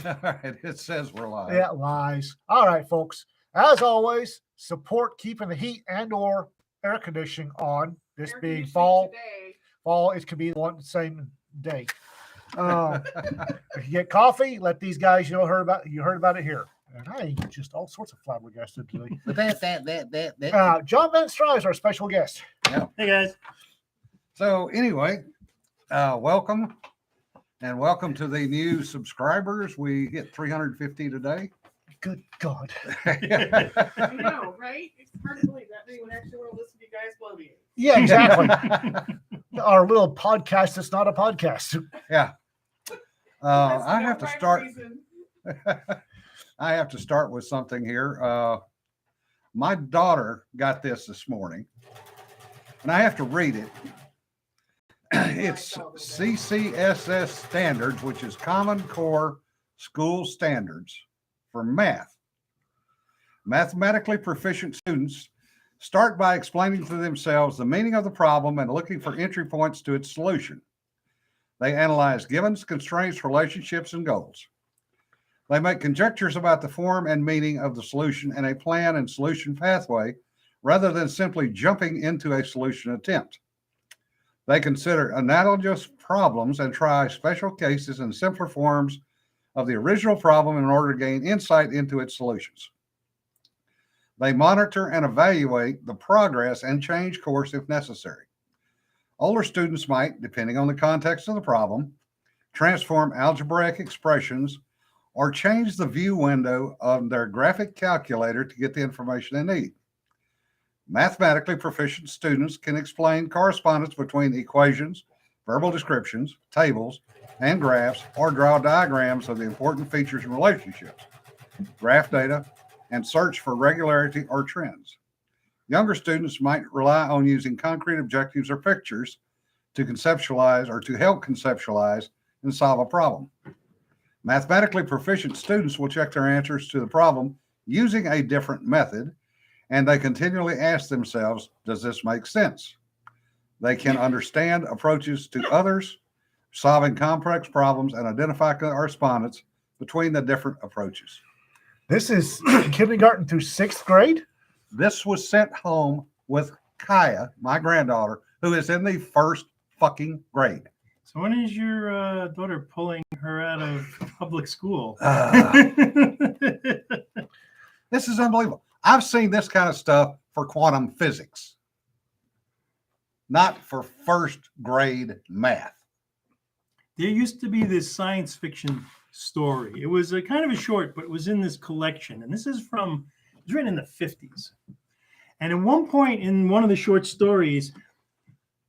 All right, it says we're live. Yeah, lies. All right, folks. As always, support keeping the heat and or air conditioning on. This Air being conditioning fall. today. Fall, it could be one the same day. If you get coffee, let these guys heard about it here. And I ain't just all sorts of flabbergasted today. But that. John Van Stry is our special guest. Yeah. Hey guys. So anyway, welcome to the new subscribers. We hit 350 today. Good God. I know, right? It's hard to believe that anyone actually want to listen to you guys blow you. Yeah, exactly. Our little podcast that's not a podcast. Yeah. I have to start. Reason. I have to start with something here. My daughter got this morning, and I have to read it. It's CCSS standards, which is Common Core School Standards for math. Mathematically proficient students start by explaining to themselves the meaning of the problem and looking for entry points to its solution. They analyze givens, constraints, relationships, and goals. They make conjectures about the form and meaning of the solution and a plan and solution pathway rather than simply jumping into a solution attempt. They consider analogous problems and try special cases and simpler forms of the original problem in order to gain insight into its solutions. They monitor and evaluate the progress and change course if necessary. Older students might, depending on the context of the problem, transform algebraic expressions or change the view window of their graphic calculator to get the information they need. Mathematically proficient students can explain correspondence between equations, verbal descriptions, tables, and graphs, or draw diagrams of the important features and relationships, graph data, and search for regularity or trends. Younger students might rely on using concrete objectives or pictures to conceptualize or to help conceptualize and solve a problem. Mathematically proficient students will check their answers to the problem using a different method, and they continually ask themselves, does this make sense? They can understand approaches to others, solving complex problems, and identify correspondence between the different approaches. This is kindergarten through 6th grade? This was sent home with Kaya, my granddaughter, who is in the 1st fucking grade. So when is your daughter pulling her out of public school? This is unbelievable. I've seen this kind of stuff for quantum physics, not for 1st grade math. There used to be this science fiction story. It was a kind of a short, but it was in this collection. And this is it was written in the 50s. And at one point in one of the short stories,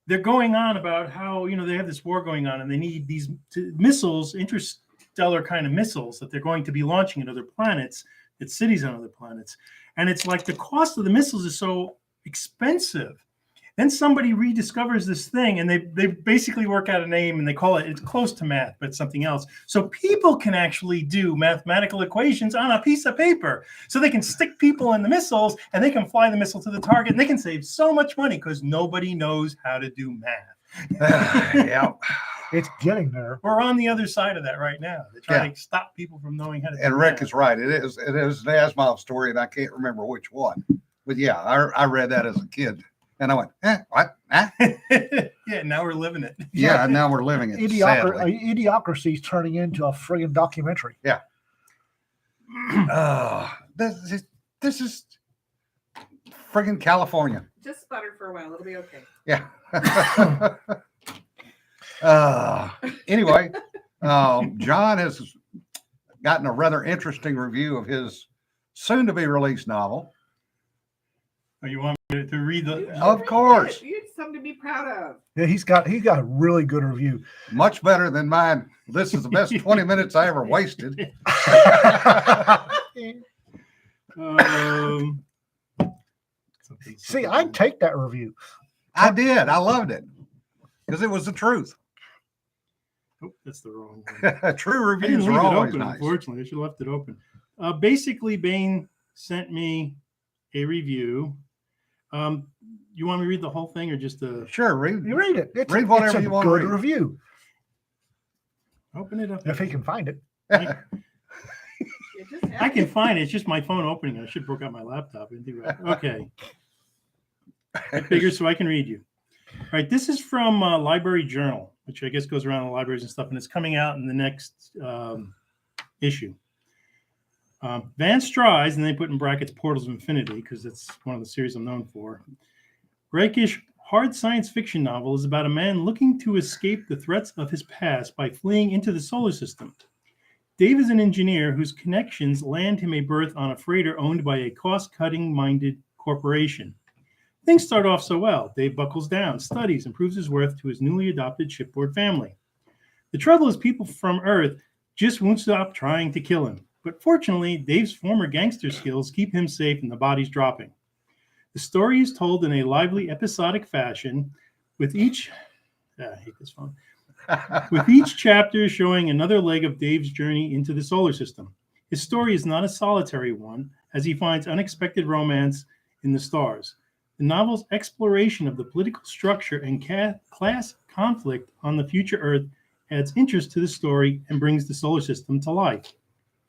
they're going on about how, they have this war going on and they need these missiles, interstellar kind of missiles that they're going to be launching at other planets, at cities on other planets. And it's like the cost of the missiles is so expensive. Then somebody rediscovers this thing and they basically work out a name and they call it's close to math, but something else. So people can actually do mathematical equations on a piece of paper. So they can stick people in the missiles and they can fly the missile to the target and they can save so much money because nobody knows how to do math. Yeah. It's getting there. We're on the other side of that right now. They're trying to stop people from knowing how to do And Rick math. is right. It is an Asimov story, and I can't remember which one. But yeah, I read that as a kid. And I went, what? Yeah, now we're living it. Yeah, now we're living it. Sadly. Idiocracy is turning into a friggin' documentary. Yeah. This is friggin' California. Just sputter for a while. It'll be okay. Yeah. Anyway, John has gotten a rather interesting review of his soon-to-be released novel. Oh, you want me to read the? Of course. You had something to be proud of. Yeah, he's got a really good review. Much better than mine. This is the best 20 minutes I ever wasted. See, I'd take that review. I did. I loved it because it was the truth. Oh, that's the wrong one. True I didn't reviews leave are it always open, nice. unfortunately. I should have left it open. Basically, Bain sent me a review. You want me to read the whole thing or just a... Sure, read. You read it. Read whatever it's a you want to good read. review. Open it up. If he can find it. I can find it. It's just my phone opening. I should have broke out my laptop. I didn't think about it. Okay. Get bigger so I can read you. All right. This is from Library Journal, which I guess goes around the libraries and stuff, and it's coming out in the next issue. Van Stry's, and they put in brackets Portals of Infinity because that's one of the series I'm known for. Rakish hard science fiction novel is about a man looking to escape the threats of his past by fleeing into the solar system. Dave is an engineer whose connections land him a berth on a freighter owned by a cost-cutting minded corporation. Things start off so well. Dave buckles down, studies, and proves his worth to his newly adopted shipboard family. The trouble is people from Earth just won't stop trying to kill him. But fortunately, Dave's former gangster skills keep him safe and the body's dropping. The story is told in a lively, episodic fashion, with each I hate this phone. With each chapter showing another leg of Dave's journey into the solar system. His story is not a solitary one, as he finds unexpected romance in the stars. The novel's exploration of the political structure and class conflict on the future Earth adds interest to the story and brings the solar system to life.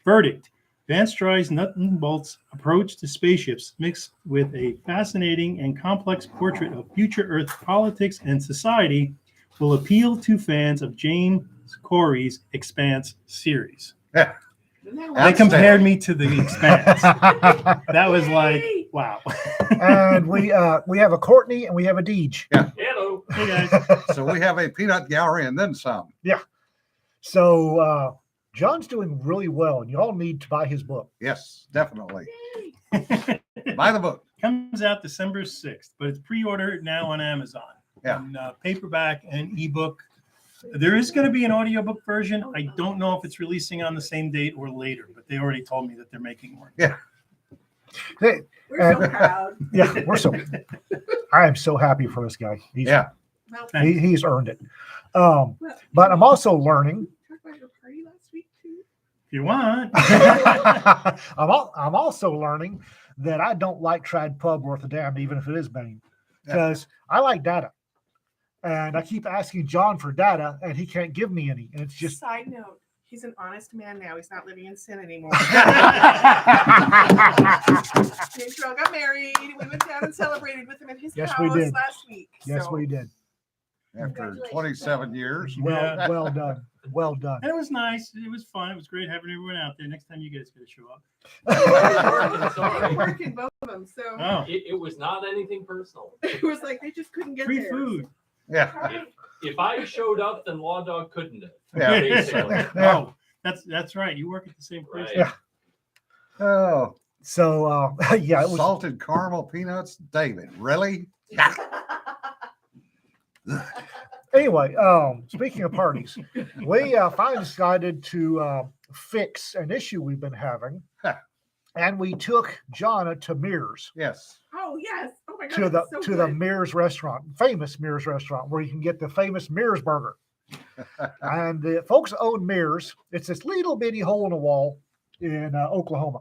Verdict: Van Stry's nut and bolts approach to spaceships mixed with a fascinating and complex portrait of future Earth politics and society will appeal to fans of James Corey's Expanse series. Yeah. They compared me to the Expanse. That was like, wow. And we have a Courtney and we have a Deej. Yeah. Hello. Hey guys. So we have a peanut gallery and then some. So John's doing really well, and you all need to buy his book. Yes, definitely. Buy the book. Comes out December 6th, but it's pre-ordered now on Amazon. Yeah. In, paperback and ebook. There is going to be an audiobook version. I don't know if it's releasing on the same date or later, but they already told me that they're making one. Yeah. Hey, We're so proud. yeah, I am so happy for this guy. Yeah. Well, He's earned it. well, But I'm also learning. talk about your party last week too. If you want. I'm also learning that I don't like trad pub worth a damn, even if it is Bane, because I like data, and I keep asking John for data, and he can't give me any, and it's just. Side note, he's an honest man now. He's not living in sin anymore. James Earl got married. We went down and celebrated with him at his Yes, we house did. last week. Yes, so. we did. After 27 years. Yeah. Well done. Well done. And it was nice. It was fun. It was great having everyone out there. Next time you guys got to show up. They work in both of them, so Oh, It was not anything personal. it was like they just couldn't get free there. food. Yeah. If I showed up, then Law Dog couldn't have. Yeah. Basically. Oh, that's right. You work at the same place. Right. Yeah. Oh, So yeah, it was. salted caramel peanuts. David, really? Anyway, speaking of parties, we finally decided to fix an issue we've been having, and we took Jonna to Mears, Yes. Oh yes. Oh my god. to the it's so to the good. Mears restaurant, famous Mears restaurant, where you can get the famous Mears burger. And the folks that own Mears, it's this little bitty hole in the wall in Oklahoma.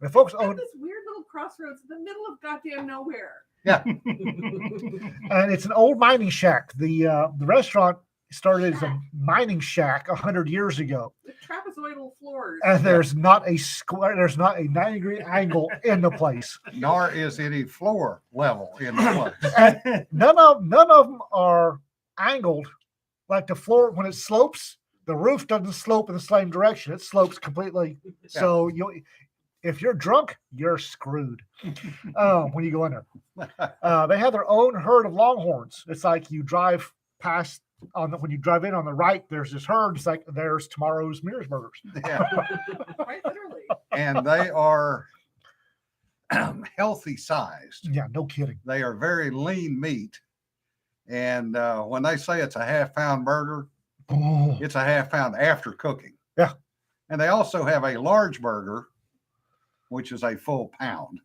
The folks It's got own, this weird little crossroads in the middle of goddamn nowhere. and it's an old mining shack. The restaurant started as a mining shack 100 years ago. With trapezoidal floors. And there's not a square, there's not a 90-degree angle in the place. Nor is any floor level in the place. And none of them are angled like the floor. When it slopes, the roof doesn't slope in the same direction. It slopes completely. So if you're drunk, you're screwed when you go in there. They have their own herd of longhorns. It's like you drive past when you drive in on the right, there's this herd. It's like there's tomorrow's Mears burgers. Yeah. Quite literally. And they are healthy sized. Yeah, no kidding. They are very lean meat. And when they say it's a half-pound burger, Oh, it's a half-pound after cooking. Yeah. And they also have a large burger, which is a full pound.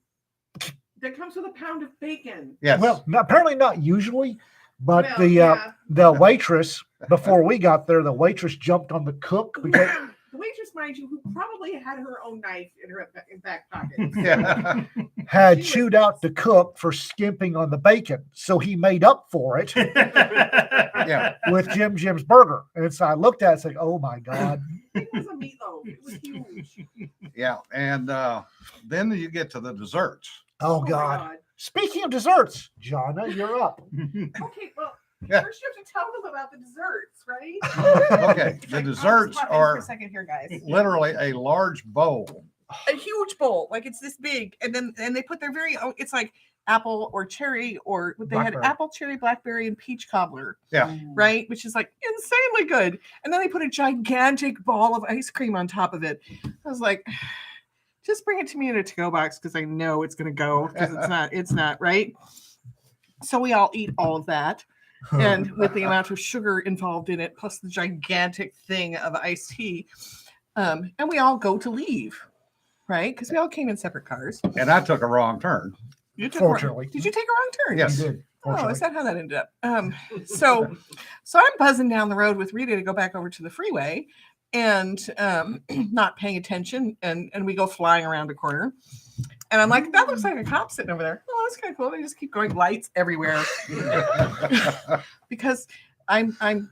That comes with a pound of bacon. Yes. well, apparently not usually, but Well, yeah. the waitress, before we got there, the waitress jumped on the cook because The waitress, mind you, who probably had her own knife in her back pocket. Yeah. had She was- chewed out the cook for skimping on the bacon. So he made up for it Yeah. with Jim's burger. And so I looked at it, it's like, oh my God. It was a meatloaf. It was was huge. Yeah, and then you get to the desserts. Oh, my God. Speaking of desserts, Jonna, you're up. Okay, well, Yeah. first you have to tell them about the desserts, right? Okay, It's the like, I'll desserts just pop in for a are second here, guys. literally a large bowl. A huge bowl, like it's this big, and then they put their very own. It's like apple or cherry, or they had Blackberry. apple, cherry, blackberry, and peach cobbler. Yeah. Right, which is like insanely good. And then they put a gigantic ball of ice cream on top of it. I was like, just bring it to me in a to-go box because I know it's gonna go because it's not right. So we all eat all of that, and with the amount of sugar involved in it, plus the gigantic thing of iced tea, and we all go to leave, right? Because we all came in separate cars. And I took a wrong turn. You took Fortunately. did you take a wrong turn? Yes. You did. Oh, Fortunately. is that how that ended up? So I'm buzzing down the road with Rita to go back over to the freeway, and not paying attention, and we go flying around a corner, and I'm like, that looks like a cop sitting over there. Oh, that's kind of cool. They just keep going, lights everywhere, because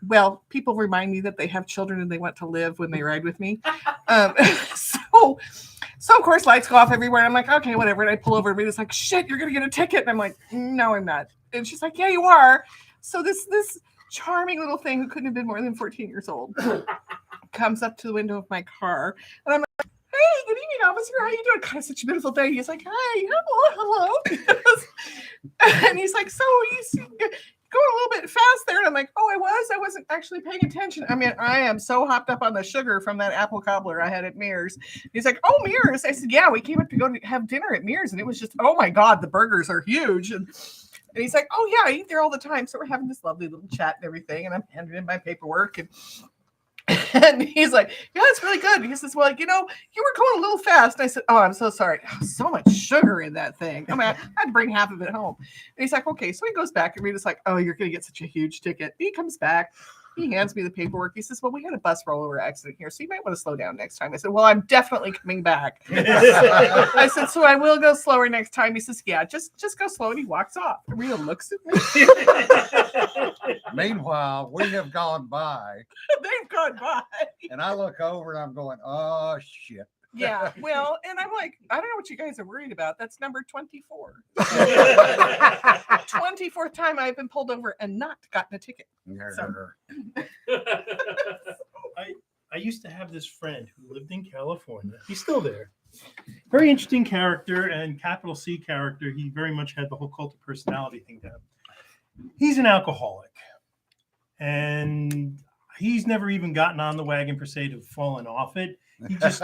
well, people remind me that they have children and they want to live when they ride with me. So of course lights go off everywhere. And I'm like, okay, whatever. And I pull over and Rita's like, shit, you're gonna get a ticket. And I'm like, no, I'm not. And she's like, yeah, you are. So this charming little thing who couldn't have been more than 14 years old comes up to the window of my car, and I'm like, hey, good evening, officer. How you doing? God, it's such a beautiful day. He's like, hi, hello. And he's like, so you see, going a little bit fast there. And I'm like, oh, I wasn't actually paying attention. I mean, I am so hopped up on the sugar from that apple cobbler I had at Mears. He's like, oh, Mears. I said, yeah, we came up to go to have dinner at Mears, and it was just, oh my God, the burgers are huge. And he's like, oh yeah, I eat there all the time. So we're having this lovely little chat and everything, and I'm handing in my paperwork, and he's like, yeah, it's really good. He says, well, you were going a little fast. And I said, oh, I'm so sorry. Oh, so much sugar in that thing. I mean, I had to bring half of it home. And he's like, okay. So he goes back, and Rita's like, oh, you're going to get such a huge ticket. He comes back. He hands me the paperwork. He says, well, we had a bus rollover accident here, so you might want to slow down next time. I said, well, I'm definitely coming back. I said, so I will go slower next time. He says, yeah, just go slow. And he walks off. And Rita looks at me. Meanwhile, we have gone by, They've gone by. and I look over and I'm going, oh shit. Yeah, well, and I'm like, I don't know what you guys are worried about. That's number 24. 24th time I've been pulled over and not gotten a ticket. I used to have this friend who lived in California. He's still there. Very interesting character, and capital C character. He very much had the whole cult of personality thing down. He's an alcoholic, and he's never even gotten on the wagon per se to fallen off it. He just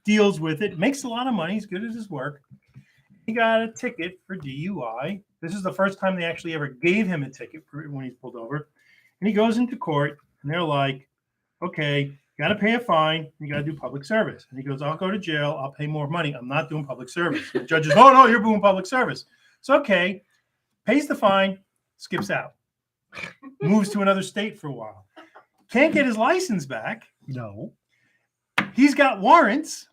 deals with it, makes a lot of money. He's good at his work. He got a ticket for DUI. This is the first time they actually ever gave him a ticket when he's pulled over. And he goes into court, and they're like, okay, you got to pay a fine. You got to do public service. And he goes, I'll go to jail. I'll pay more money. I'm not doing public service. The judge is, oh, no, you're doing public service. So, okay, pays the fine, skips out, moves to another state for a while. Can't get his license back. No. He's got warrants,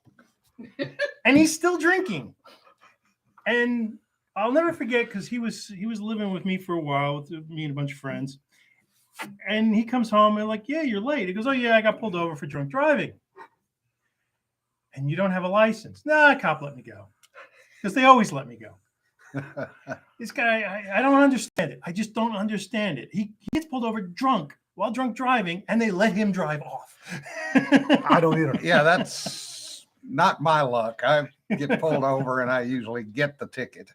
and he's still drinking. And I'll never forget, because he was living with me for a while, with me and a bunch of friends. And he comes home and like, yeah, you're late. He goes, oh yeah, I got pulled over for drunk driving. And you don't have a license? Nah, cop let me go, because they always let me go. This guy, I don't understand it. I just don't understand it. He gets pulled over drunk while drunk driving, and they let him drive off. I don't either. Yeah, that's not my luck. I get pulled over and I usually get the ticket.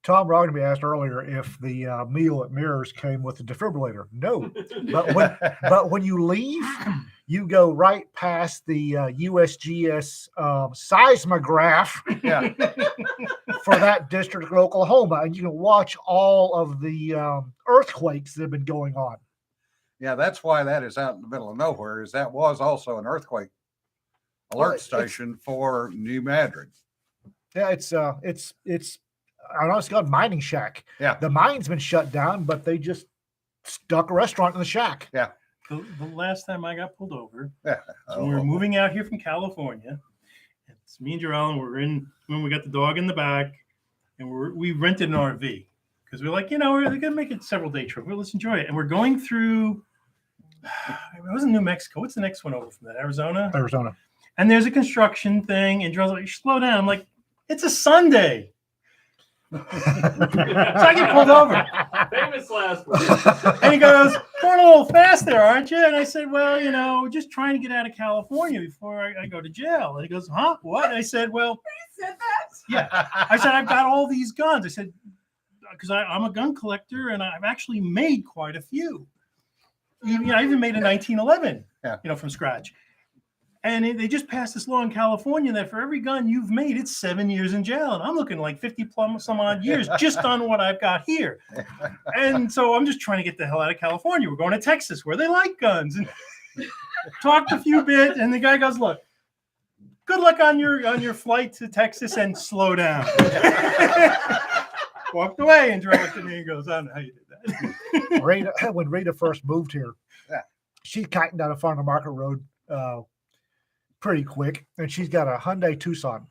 Tom Roggenby asked earlier if the meal at Mirrors came with a defibrillator. No, but when you leave, you go right past the USGS seismograph Yeah. for that district of Oklahoma, and you can watch all of the earthquakes that have been going on. Yeah, that's why that is out in the middle of nowhere, is that was also an earthquake alert station for New Madrid. Yeah, it's I don't know, it's called Mining Shack. Yeah. The mine's been shut down, but they just stuck a restaurant in the shack. Yeah. The last time I got pulled over, Yeah. when we were moving out here from California, it's me and Jarell, and when we got the dog in the back, and we rented an RV because we're like, we're going to make it a several day trip. Well, let's enjoy it. And we're going through, it wasn't New Mexico. What's the next one over from that? Arizona. And there's a construction thing, and Joe's like, slow down. I'm like, it's a Sunday. So I get pulled over. Famous last word. And he goes, going a little fast there, aren't you? And I said, well, you know, just trying to get out of California before I go to jail. And he goes, huh? What? I said, well, You said that? yeah. I said, I've got all these guns. I said, because I'm a gun collector, and I've actually made quite a few. I even made a 1911, from scratch. And they just passed this law in California that for every gun you've made, it's 7 years in jail. And I'm looking like 50 some odd years just on what I've got here. And so I'm just trying to get the hell out of California. We're going to Texas where they like guns. And talked a few bit, and the guy goes, look, good luck on your flight to Texas and slow down. Walked away, and Joe looked at me and goes, I don't know how you did that. When Rita first moved here, she kiting down a Farm to Market Road pretty quick, and she's got a Hyundai Tucson,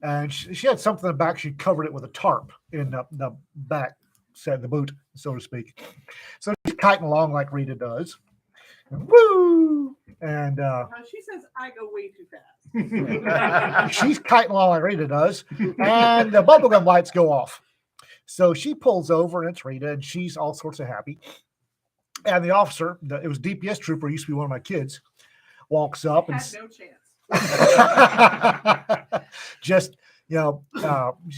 and she had something in the back. She covered it with a tarp in the back set, the boot, so to speak. So she's kiting along like Rita does. And woo! And She says I go way too fast. she's kiting along like Rita does, and the bubblegum lights go off. So she pulls over, and it's Rita, and she's all sorts of happy. And the officer, it was DPS trooper, used to be one of my kids, walks up and had no chance. just, she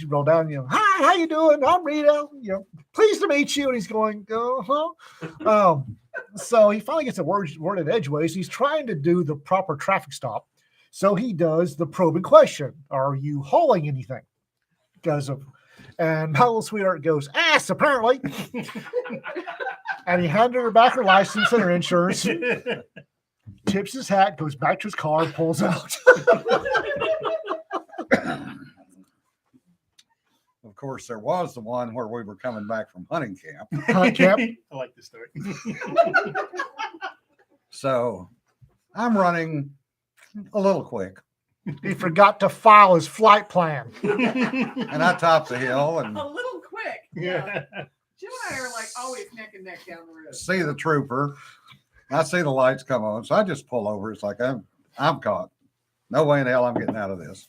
rolled down, hi, how you doing? I'm Rita, pleased to meet you. And he's going, uh-huh. So he finally gets a worded edgeways. He's trying to do the proper traffic stop. So he does the probing question. Are you hauling anything? And my little sweetheart goes, ass, apparently. And he handed her back her license and her insurance, tips his hat, goes back to his car, and pulls out. Of course, there was the one where we were coming back from hunting camp. Hunt camp. I like this story. So I'm running a little quick, He forgot to file his flight plan. and I top the hill and A little quick. Yeah. Jim and I are like always neck and neck down the road. see the trooper. I see the lights come on, so I just pull over. It's like I'm caught. No way in hell I'm getting out of this.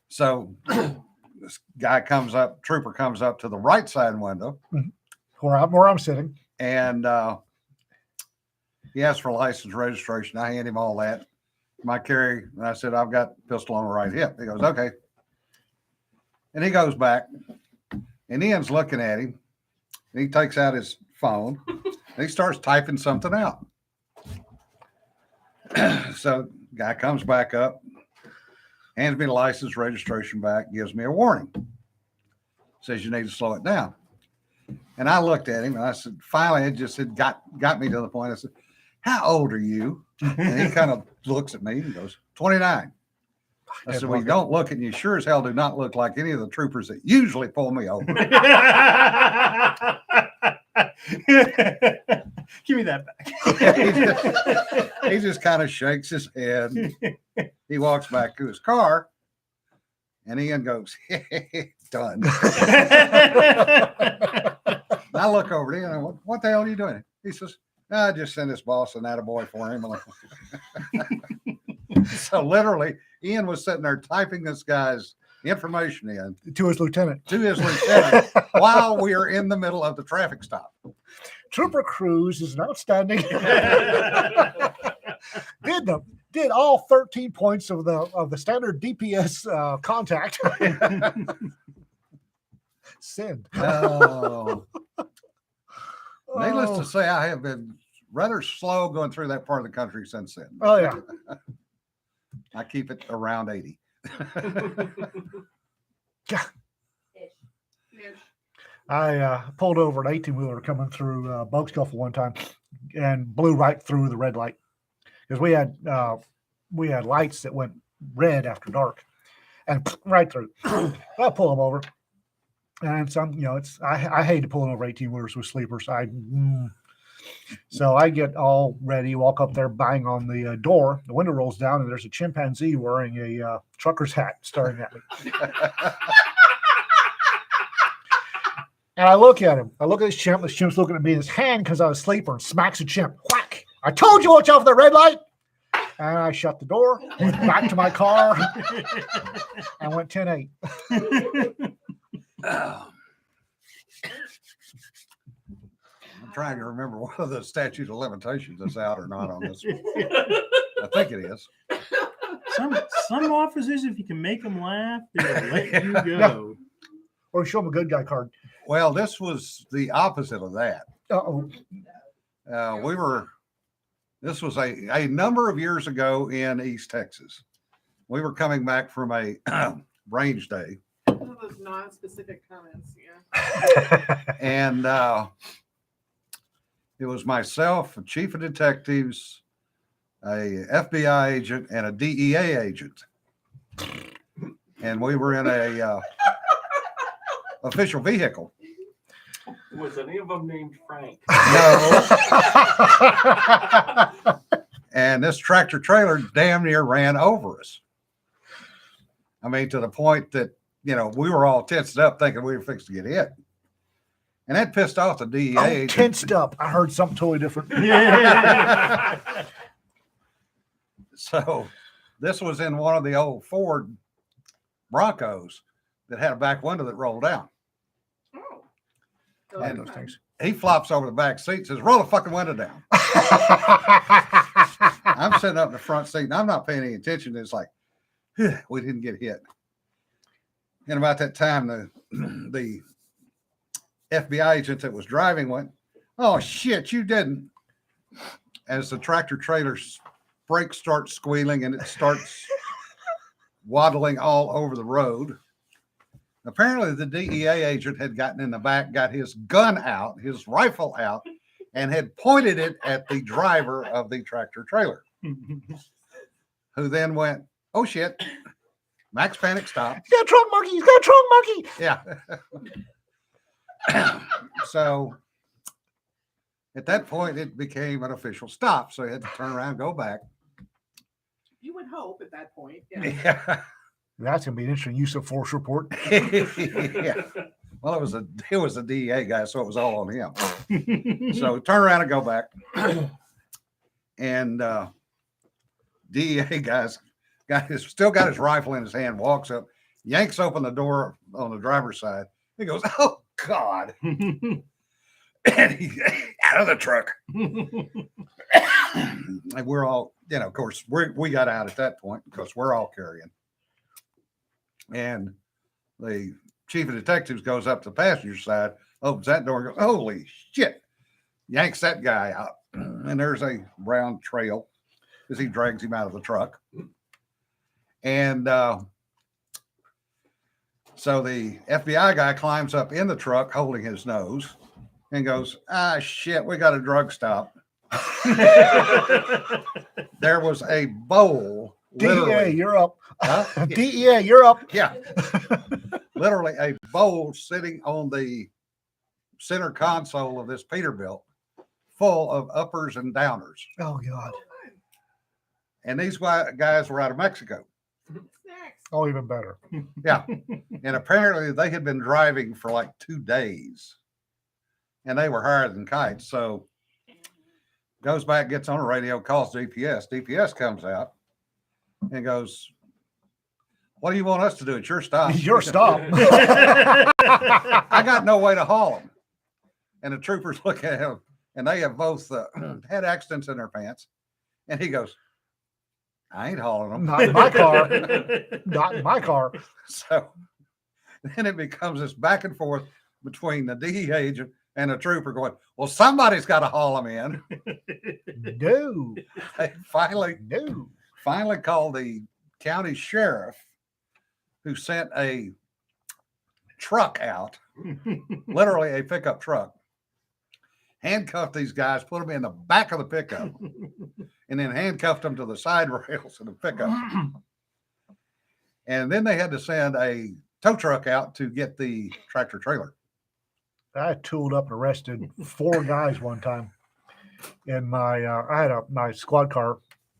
So this guy trooper comes up to the right side window, Where I'm sitting. and he asked for license, registration. I hand him all that. My carry, and I said, I've got pistol on the right hip. He goes, okay. And he goes back, and Ian's looking at him, and he takes out his phone, and he starts typing something out. So guy comes back up, hands me the license, registration back, gives me a warning. Says you need to slow it down. And I looked at him, and I said, finally, it just had got me to the point. I said, how old are you? And he kind of looks at me and goes, 29. I said, well, you don't look, and you sure as hell do not look like any of the troopers that usually pull me over. Give me that back. He just kind of shakes his head. He walks back to his car, and Ian goes, done. I look over to Ian, and I go, what the hell are you doing? He says, I just sent his boss an attaboy for him. So literally, Ian was sitting there typing this guy's information in To his lieutenant. while we are in the middle of the traffic stop. Trooper Cruz is an outstanding. Did all 13 points of the standard DPS contact. Send. Oh. Needless to say, I have been rather slow going through that part of the country since then. Oh yeah. I keep it around 80. I pulled over an 18-wheeler coming through Bug Scuffle one time and blew right through the red light because we had lights that went red after dark and right through. I pull them over, and some I hate to pull over 18-wheelers with sleepers. So I get all ready, walk up there, bang on the door. The window rolls down, and there's a chimpanzee wearing a trucker's hat staring at me. And I look at him. I look at this chimp. This chimp's looking at me in his hand because I was asleep, and smacks the chimp. Whack! I told you watch out for the red light. And I shut the door, went back to my car, and went 10-8. I'm trying to remember whether the statute of limitations is out or not on this one. I think it is. Some officers, if you can make them laugh, they'll let you go. Or show them a good guy card. Well, this was the opposite of that. Uh-oh. This was a number of years ago in East Texas. We were coming back from a range day. One of those non-specific comments, yeah. And it was myself, a chief of detectives, a FBI agent, and a DEA agent. And we were in a official vehicle. Was any of them named Frank? No. And this tractor trailer damn near ran over us. I mean, to the point that, we were all tensed up thinking we were fixed to get hit. And that pissed off the DEA agent. Tensed up. I heard something totally different. So this was in one of the old Ford Broncos that had a back window that rolled down. Oh. And those things. he flops over the back seat and says, roll the fucking window down. I'm sitting up in the front seat and I'm not paying any attention. It's like, we didn't get hit. And about that time, the FBI agent that was driving went, oh shit, you didn't. As the tractor trailer's brakes start squealing and it starts waddling all over the road. Apparently the DEA agent had gotten in the back, got his gun out, his rifle out, and had pointed it at the driver of the tractor trailer, who then went, oh shit, max panic stop. He's got a trunk monkey. He's got a trunk monkey. Yeah. So at that point, it became an official stop. So he had to turn around and go back. You would hope at that point. Yeah. Yeah. That's going to be an interesting use of force report. Yeah. Well, it was a DEA guy, so it was all on him. So turn around and go back. And DEA guys still got his rifle in his hand, walks up, yanks open the door on the driver's side. He goes, oh God. And he out of the truck. And we're all, of course, we got out at that point because we're all carrying. And the chief of detectives goes up to the passenger side, opens that door and goes, holy shit, yanks that guy out. And there's a brown trail as he drags him out of the truck. And so the FBI guy climbs up in the truck holding his nose and goes, ah, shit, we got a drug stop. There was a bowl. DEA, you're up. Huh? DEA, you're up. Yeah. Literally a bowl sitting on the center console of this Peterbilt full of uppers and downers. Oh, God. And these guys were out of Mexico. Snacks. Oh, even better. Yeah. And apparently they had been driving for like 2 days. And they were higher than kites. So goes back, gets on the radio, calls DPS. DPS comes out and goes, what do you want us to do? It's your stop. Your stop. I got no way to haul them. And the troopers look at him, and they have both had accidents in their pants. And he goes, I ain't hauling them. Not in my car. Not in my car. So then it becomes this back and forth between the DEA agent and the trooper going, well, somebody's got to haul them in. No. They finally No. called the county sheriff, who sent a truck out, literally a pickup truck, handcuffed these guys, put them in the back of the pickup, and then handcuffed them to the side rails of the pickup. And then they had to send a tow truck out to get the tractor trailer. I tooled up and arrested 4 guys one time. In my, my squad car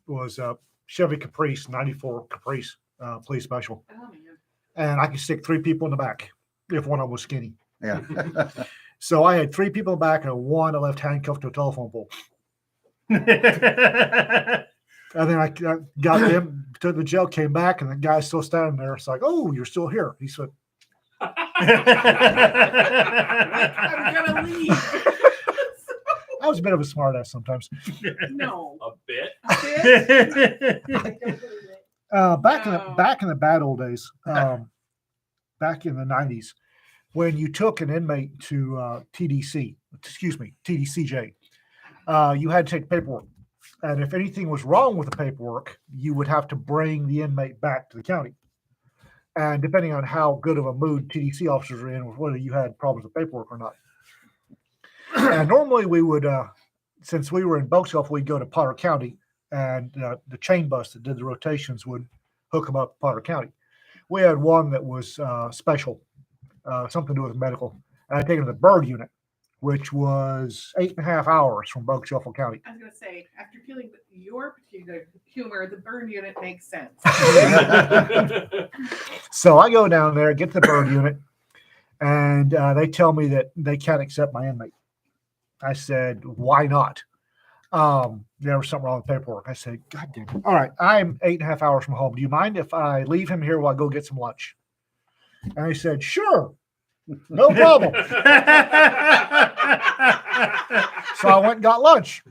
was a Chevy Caprice, 94 Caprice, police special. Oh, man. And I could stick 3 people in the back if one of them was skinny. Yeah. So I had 3 people in the back and one I left handcuffed to a telephone pole. And then I got them to the jail, came back, and the guy's still standing there. It's like, oh, you're still here. He said, I'm gonna leave. I was a bit of a smart ass sometimes. No. A bit. Back in No. the bad old days, back in the 90s, when you took an inmate to TDCJ, you had to take paperwork. And if anything was wrong with the paperwork, you would have to bring the inmate back to the county. And depending on how good of a mood TDC officers were in, was whether you had problems with paperwork or not. And normally we would, since we were in Belkshelf, we'd go to Potter County, and the chain bus that did the rotations would hook them up to Potter County. We had one that was special, something to do with medical. And I'd taken the bird unit, which was 8.5 hours from Belkshelf County. I was gonna say, after feeling your particular humor, the burn unit makes sense. So I go down there, get the bird unit, and they tell me that they can't accept my inmate. I said, why not? There was something wrong with paperwork. I said, God damn it. All right, I'm 8.5 hours from home. Do you mind if I leave him here while I go get some lunch? And I said, sure, no problem. So I went and got lunch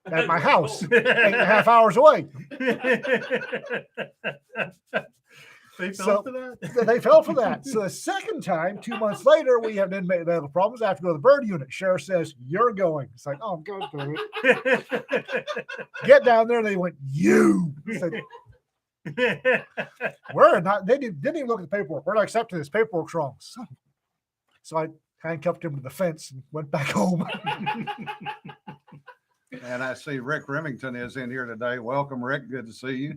at my house, 8.5 hours away. They fell So- for that? They fell for that. So the second time, 2 months later, we have an inmate with medical problems. I have to go to the bird unit. Sheriff says, you're going. It's like, oh, God damn it. Get down there. They went, you. I said, we're not, they didn't even look at the paperwork. We're not accepting this. Paperwork's wrong. So I handcuffed him to the fence and went back home. And I see Rick Remington is in here today. Welcome, Rick. Good to see you.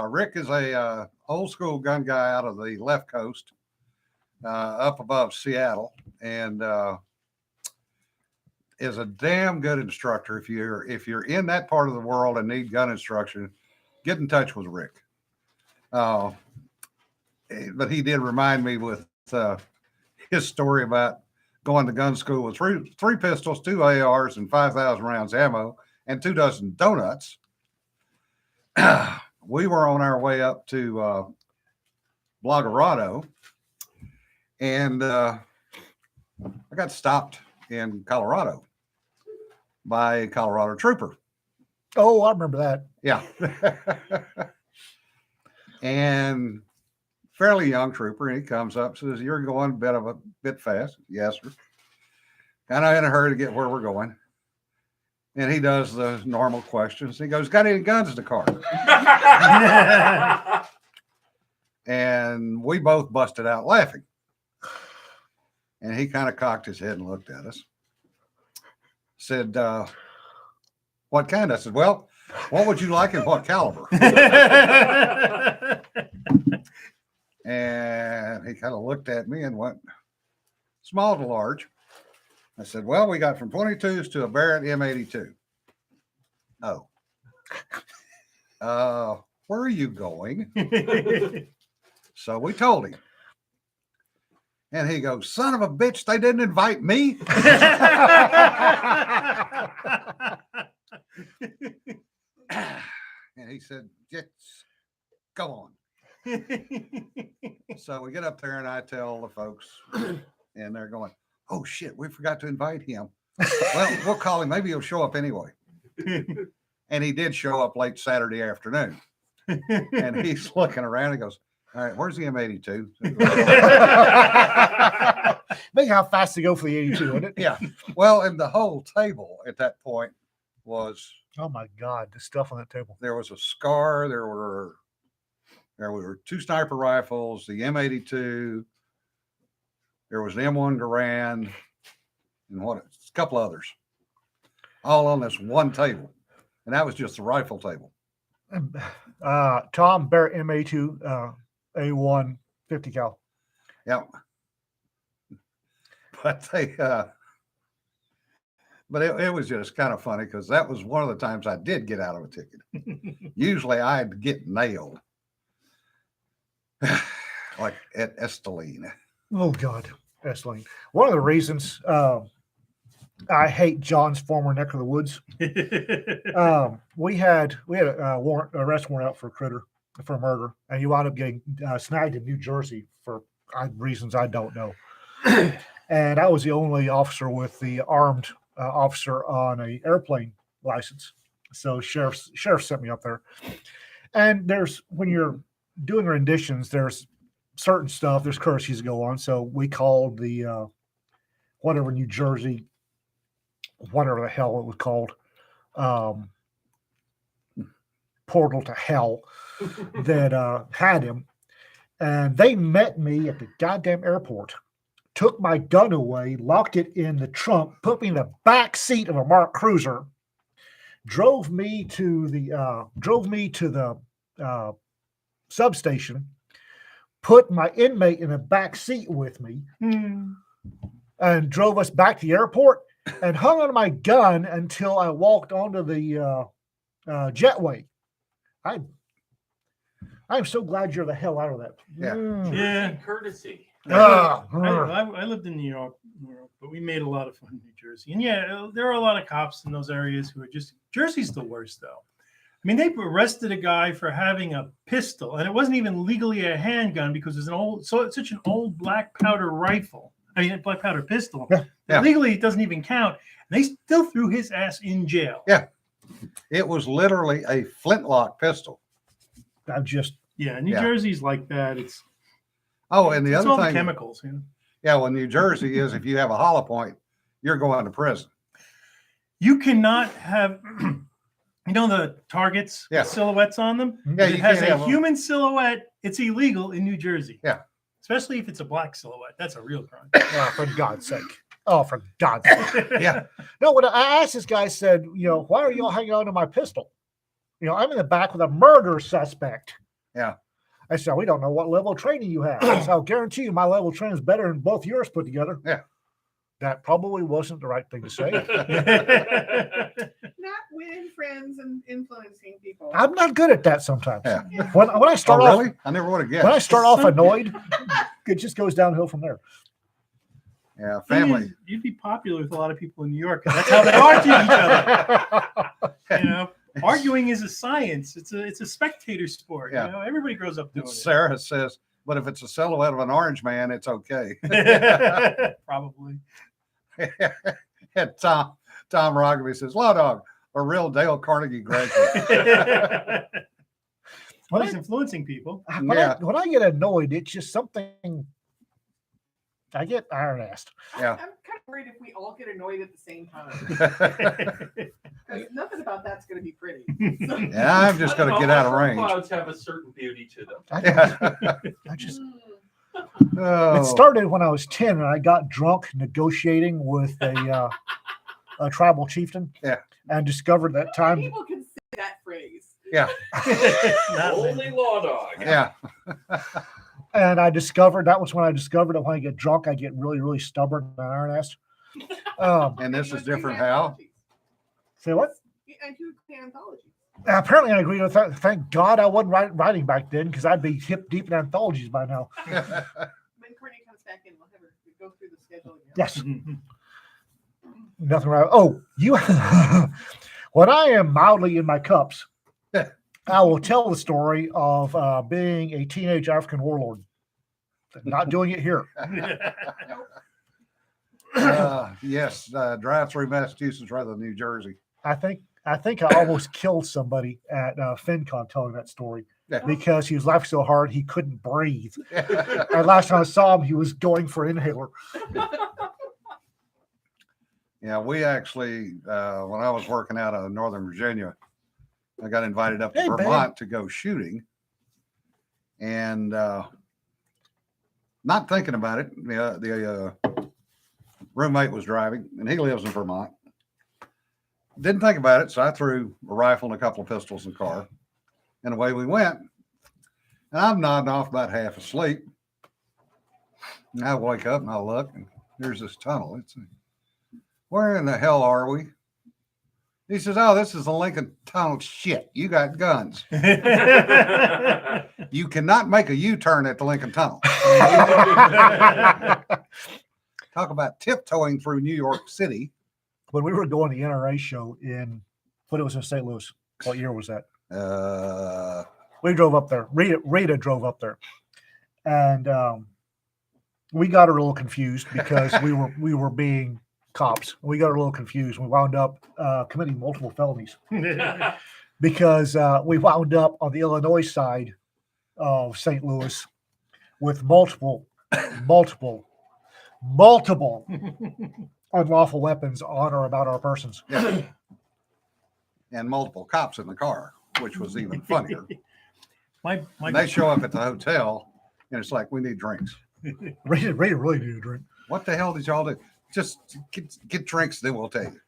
Rick is a old school gun guy out of the left coast, up above Seattle, and is a damn good instructor. If you're in that part of the world and need gun instruction, get in touch with Rick. But he did remind me with his story about going to gun school with three pistols, 2 ARs, and 5,000 rounds ammo, and 2 dozen donuts. We were on our way up to Bloggerado, and I got stopped in Colorado by a Colorado trooper. Oh, I remember that. Yeah. And fairly young trooper, and he comes up, says, you're going a bit fast. Yes, sir. Kind of in a hurry to get where we're going. And he does the normal questions. He goes, got any guns in the car? And we both busted out laughing. And he kind of cocked his head and looked at us. Said, what kind? I said, well, what would you like and what caliber? And he kind of looked at me and went, small to large. I said, well, we got from 22s to a Barrett M82. Oh. Where are you going? So we told him. And he goes, son of a bitch, they didn't invite me. And he said, just go on. So we get up there and I tell the folks, and they're going, oh shit, we forgot to invite him. Well, we'll call him. Maybe he'll show up anyway. And he did show up late Saturday afternoon. And he's looking around. He goes, all right, where's the M82? Think how fast they go for the 82, isn't it? Yeah. Well, and the whole table at that point was, Oh my God, the stuff on that table. there was a SCAR, there were 2 sniper rifles, the M82, there was an M1 Garand, and a couple others, all on this one table. And that was just the rifle table. Tom Barrett MA2 A1 50 cal. Yeah. But it was just kind of funny because that was one of the times I did get out of a ticket. Usually I'd get nailed. Like at Esteline. Oh God, Esseline. One of the reasons I hate John's former neck of the woods. We had a warrant, arrest warrant out for a critter for murder, and you wound up getting snagged in New Jersey for reasons I don't know. And I was the only officer with the armed officer on a airplane license. So sheriff sent me up there. And there's when you're doing renditions, there's certain stuff, there's courtesies that go on. So we called the whatever New Jersey, whatever the hell it was called, portal to hell that had him. And they met me at the goddamn airport, took my gun away, locked it in the trunk, put me in the back seat of a marked cruiser, drove me to the substation, put my inmate in the back seat with me, and drove us back to the airport, and hung on my gun until I walked onto the jetway. I'm so glad you're the hell out of that. Yeah. Yeah. Courtesy. I lived in New York, but we made a lot of fun in New Jersey. And yeah, there are a lot of cops in those areas who are just, Jersey's the worst though. I mean, they arrested a guy for having a pistol, and it wasn't even legally a handgun because it's such an old black powder rifle. I mean, a black powder pistol. Yeah. Yeah. Legally, it doesn't even count. And they still threw his ass in jail. Yeah. It was literally a flintlock pistol. Yeah, New Yeah. Jersey's like that. It's And the it's other all thing, the chemicals. You know? yeah, well, New Jersey is if you have a hollow point, you're going to prison. You cannot have, the targets with Yeah. silhouettes on them. Yeah, If you it has can't a have 'em. human silhouette, it's illegal in New Jersey. Yeah. Especially if it's a black silhouette. That's a real crime. Oh, for God's sake. Oh, for God's sake. Yeah. No, when I asked this guy, I said, why are y'all hanging on to my pistol? I'm in the back with a murder suspect. Yeah. I said, we don't know what level of training you have. I said, I'll guarantee you my level of training is better than both yours put together. Yeah. That probably wasn't the right thing to say. Not winning friends and influencing people. I'm not good at that sometimes. Yeah. When I start Oh, off, really? I never would have guessed. when I start off annoyed, it just goes downhill from there. Yeah, Thing family. is, you'd be popular with a lot of people in New York. That's how they are to each other. Arguing is a science. It's a spectator sport. Yeah. Everybody grows up doing Sarah says, but if it's a silhouette of an orange man, it's okay. it. Probably. And Tom Rogby says, Law Dog, a real Dale Carnegie graduate. Well, he's influencing people. When I get annoyed, it's just something. I get iron-assed. Yeah. I'm kind of worried if we all get annoyed at the same time. 'Cause nothing about that's going to be pretty. So- And I'm just going to get out of range. Clouds have a certain beauty to them. I just. Oh. It started when I was 10 and I got drunk negotiating with a tribal chieftain. Yeah. And discovered that How time. many people can say that phrase? Yeah. Only Law Dog. Yeah. And I discovered that was when I discovered that when I get drunk, I get really, really stubborn and iron-assed. And this You is agree different with how? anthologies. Say what? And you agree with anthologies. Apparently, I agree with that. Thank God I wasn't writing back then because I'd be hip deep in anthologies by now. When Courtney comes back in, we'll have her go through the schedule again. Yes. Nothing wrong. Oh, you. When I am mildly in my cups, I will tell the story of being a teenage African warlord. Not doing it here. Yes, drive through Massachusetts rather than New Jersey. I think I almost killed somebody at FinCon telling that story Yeah. because he was laughing so hard he couldn't breathe. And last time I saw him, he was going for an inhaler. Yeah, we actually, when I was working out of Northern Virginia, I got invited up to Hey, babe. Vermont to go shooting. And not thinking about it, the roommate was driving, and he lives in Vermont. Didn't think about it, so I threw a rifle and a couple of pistols in the car, and away we went. And I'm nodding off about half asleep. And I wake up and I look, and there's this tunnel. Where in the hell are we? He says, oh, this is the Lincoln Tunnel. Shit, you got guns. You cannot make a U-turn at the Lincoln Tunnel. Talk about tiptoeing through New York City. when we were going to the NRA show when it was in St. Louis. What year was that? We drove up there. Rita drove up there, and we got her a little confused because we were being cops. We got her a little confused. We wound up committing multiple felonies because we wound up on the Illinois side of St. Louis with multiple unlawful weapons on or about our persons. Yeah. And multiple cops in the car, which was even funnier. My And they show up at the hotel, and it's like, we need drinks. Rita really needed a drink. What the hell did y'all do? Just get drinks, then we'll tell you.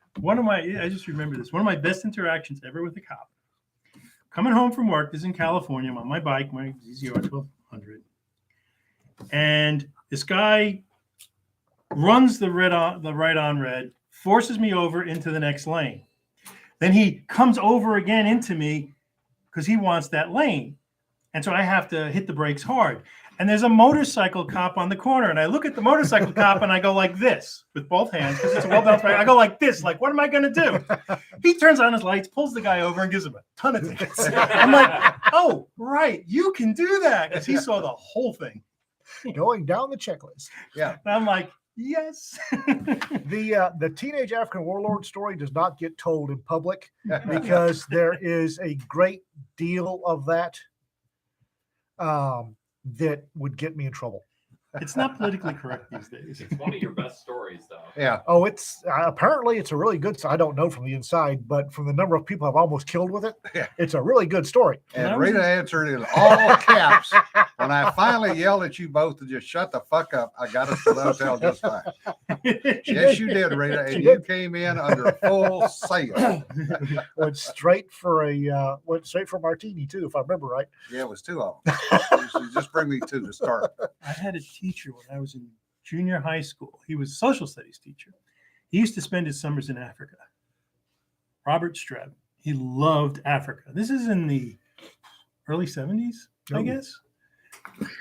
I just remember this. One of my best interactions ever with a cop. Coming home from work, this is in California. I'm on my bike, my ZZR 1200. And this guy runs the right on red, forces me over into the next lane. Then he comes over again into me because he wants that lane. And so I have to hit the brakes hard. And there's a motorcycle cop on the corner. And I look at the motorcycle cop and I go like this with both hands because it's a well-balanced bike. I go like this, like, what am I going to do? He turns on his lights, pulls the guy over and gives him a ton of tickets. I'm like, oh, right, you can do that. Because he saw the whole thing. Going down the checklist. Yeah. And I'm like, yes. The teenage African warlord story does not get told in public because there is a great deal of that that would get me in trouble. It's not politically correct these days. It's one of your best stories, though. Yeah. Oh, it's apparently it's a really good. I don't know from the inside, but from the number of people I've almost killed with it, Yeah. it's a really good story. And Rita answered in all caps. When I finally yelled at you both to just shut the fuck up, I got us to the hotel just fine. Yes, you did, Rita, and you came in under full sail. Went straight for martini too, if I remember right. Yeah, it was two of them. You just bring me two to start. I had a teacher when I was in junior high school. He was a social studies teacher. He used to spend his summers in Africa. Robert Streb. He loved Africa. This is in the early 70s, I guess.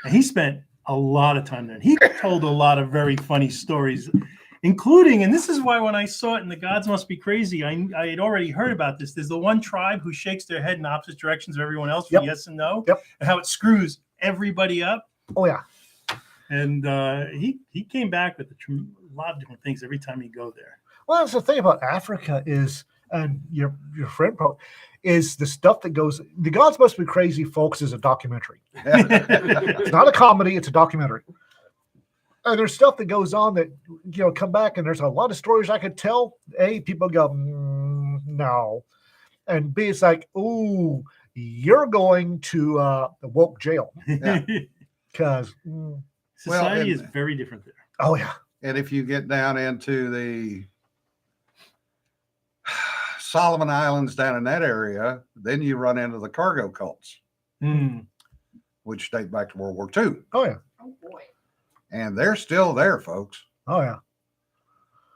And he spent a lot of time there. And he told a lot of very funny stories, including, and this is why when I saw it in The Gods Must Be Crazy, I had already heard about this. There's the one tribe who shakes their head in opposite directions of everyone else for Yep. yes and no, Yep. and how it screws everybody up. Oh yeah. And he came back with a lot of different things every time he'd go there. Well, that's the thing about Africa is, and your friend is the stuff that goes. The Gods Must Be Crazy, folks, is a documentary. It's not a comedy; it's a documentary. And there's stuff that goes on that come back, and there's a lot of stories I could tell. A, people go no, and B, it's like, ooh, you're going to the woke jail because Society is very different there. oh yeah. And if you get down into the Solomon Islands down in that area, then you run into the cargo cults, which date back to World War II. Oh yeah. Oh boy. And they're still there, folks. Oh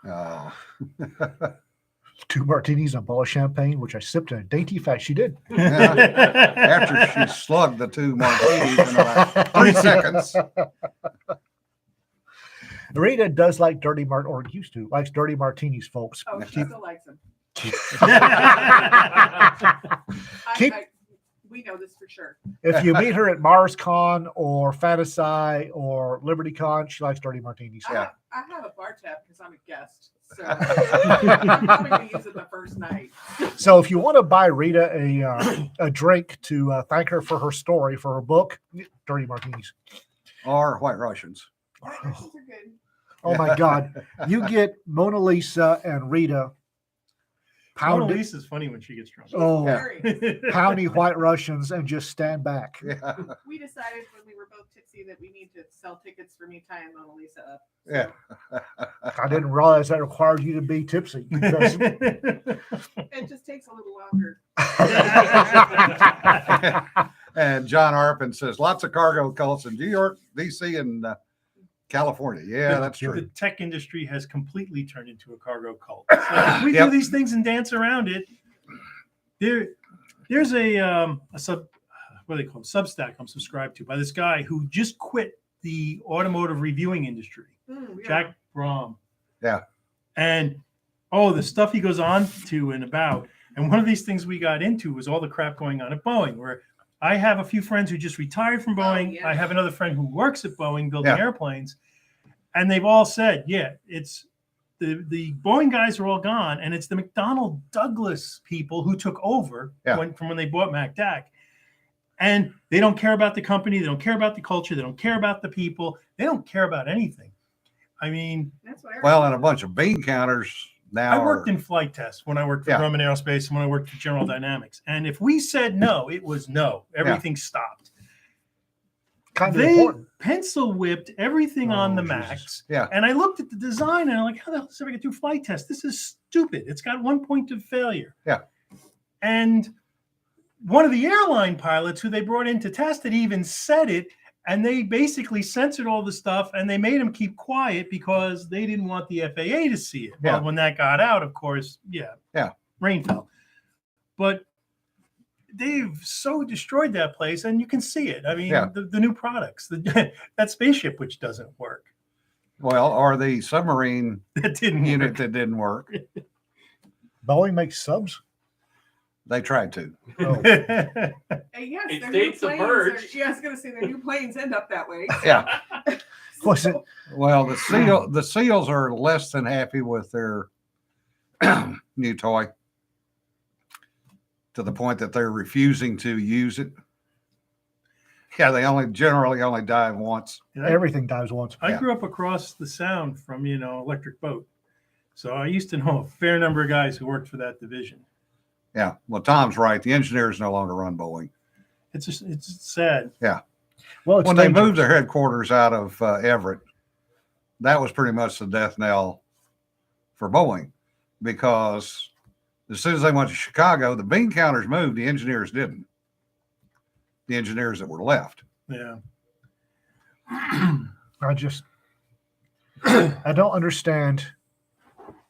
yeah. 2 martinis and a bottle of champagne, which I sipped in a dainty fashion. She did. After she slugged the 2 martinis in about 3 seconds. Rita does like or used to likes dirty martinis, folks. Oh, she still likes him. Keep- We know this for sure. If you meet her at MarsCon or Fantasy or LibertyCon, she likes dirty martinis. Yeah. I have a bar tab because I'm a guest. So I'm probably going to use it the first night. So if you want to buy Rita a drink to thank her for her story, for her book, dirty martinis. Or White Russians. Russians are good. Oh my God. You get Mona Lisa and Rita Mona pounding, Lisa's funny when she gets drunk. oh, Very. pounding White Russians and just stand back. Yeah. We decided when we were both tipsy that we need to sell tickets for me tying Mona Lisa up. Yeah. I didn't realize that required you to be tipsy. Because It just takes a little longer. And John Arpin says lots of cargo cults in New York, DC, and California. Yeah, that's The true. tech industry has completely turned into a cargo cult. So if we Yep. do these things and dance around it. There's a sub, what do they call it, Substack I'm subscribed to by this guy who just quit the automotive reviewing industry, Yeah. Jack Brom. Yeah. And Oh, the stuff he goes on to and about. And one of these things we got into was all the crap going on at Boeing, where I have a few friends who just retired from Boeing. yeah. I have another friend who works at Boeing building Yeah. airplanes. And they've all said, yeah, it's the Boeing guys are all gone. And it's the McDonnell Douglas people who took over Yeah. from when they bought MacDac. And they don't care about the company. They don't care about the culture. They don't care about the people. They don't care about anything. I mean, That's what Well, and a bunch of bean counters now. I worked in flight tests when I worked for Yeah. Grumman Aerospace and when I worked for General Dynamics. And if we said no, it was no. Everything stopped. Kind of They important. pencil whipped everything on the Oh, Max. Jesus. Yeah. And I looked at the design and I'm like, how the hell does everybody get through flight tests? This is stupid. It's got one point of failure. Yeah. And one of the airline pilots who they brought in to test it even said it. And they basically censored all the stuff and they made him keep quiet because they didn't want the FAA to see it. Yeah. Well, when that got out, of course, yeah. Rain fell. But they've so destroyed that place and you can see it. I mean, Yeah. the new products, that spaceship, which doesn't work. Well, or the submarine That didn't unit work. that didn't work. Boeing makes subs. They tried to. Oh. Yes, It their stayed new planes submerged. yeah, I was going to say their new planes end up that way. Yeah. Was it? Well, the SEALs are less than happy with their new toy to the point that they're refusing to use it. Yeah, they generally only dive once. Everything dies once. I Yeah. grew up across the sound from, Electric Boat. So I used to know a fair number of guys who worked for that division. Yeah. Well, Tom's right. The engineers no longer run Boeing. It's sad. Well, it's When they dangerous. moved their headquarters out of Everett, that was pretty much the death knell for Boeing, because as soon as they went to Chicago, the bean counters moved, the engineers didn't. The engineers that were left. Yeah. I don't understand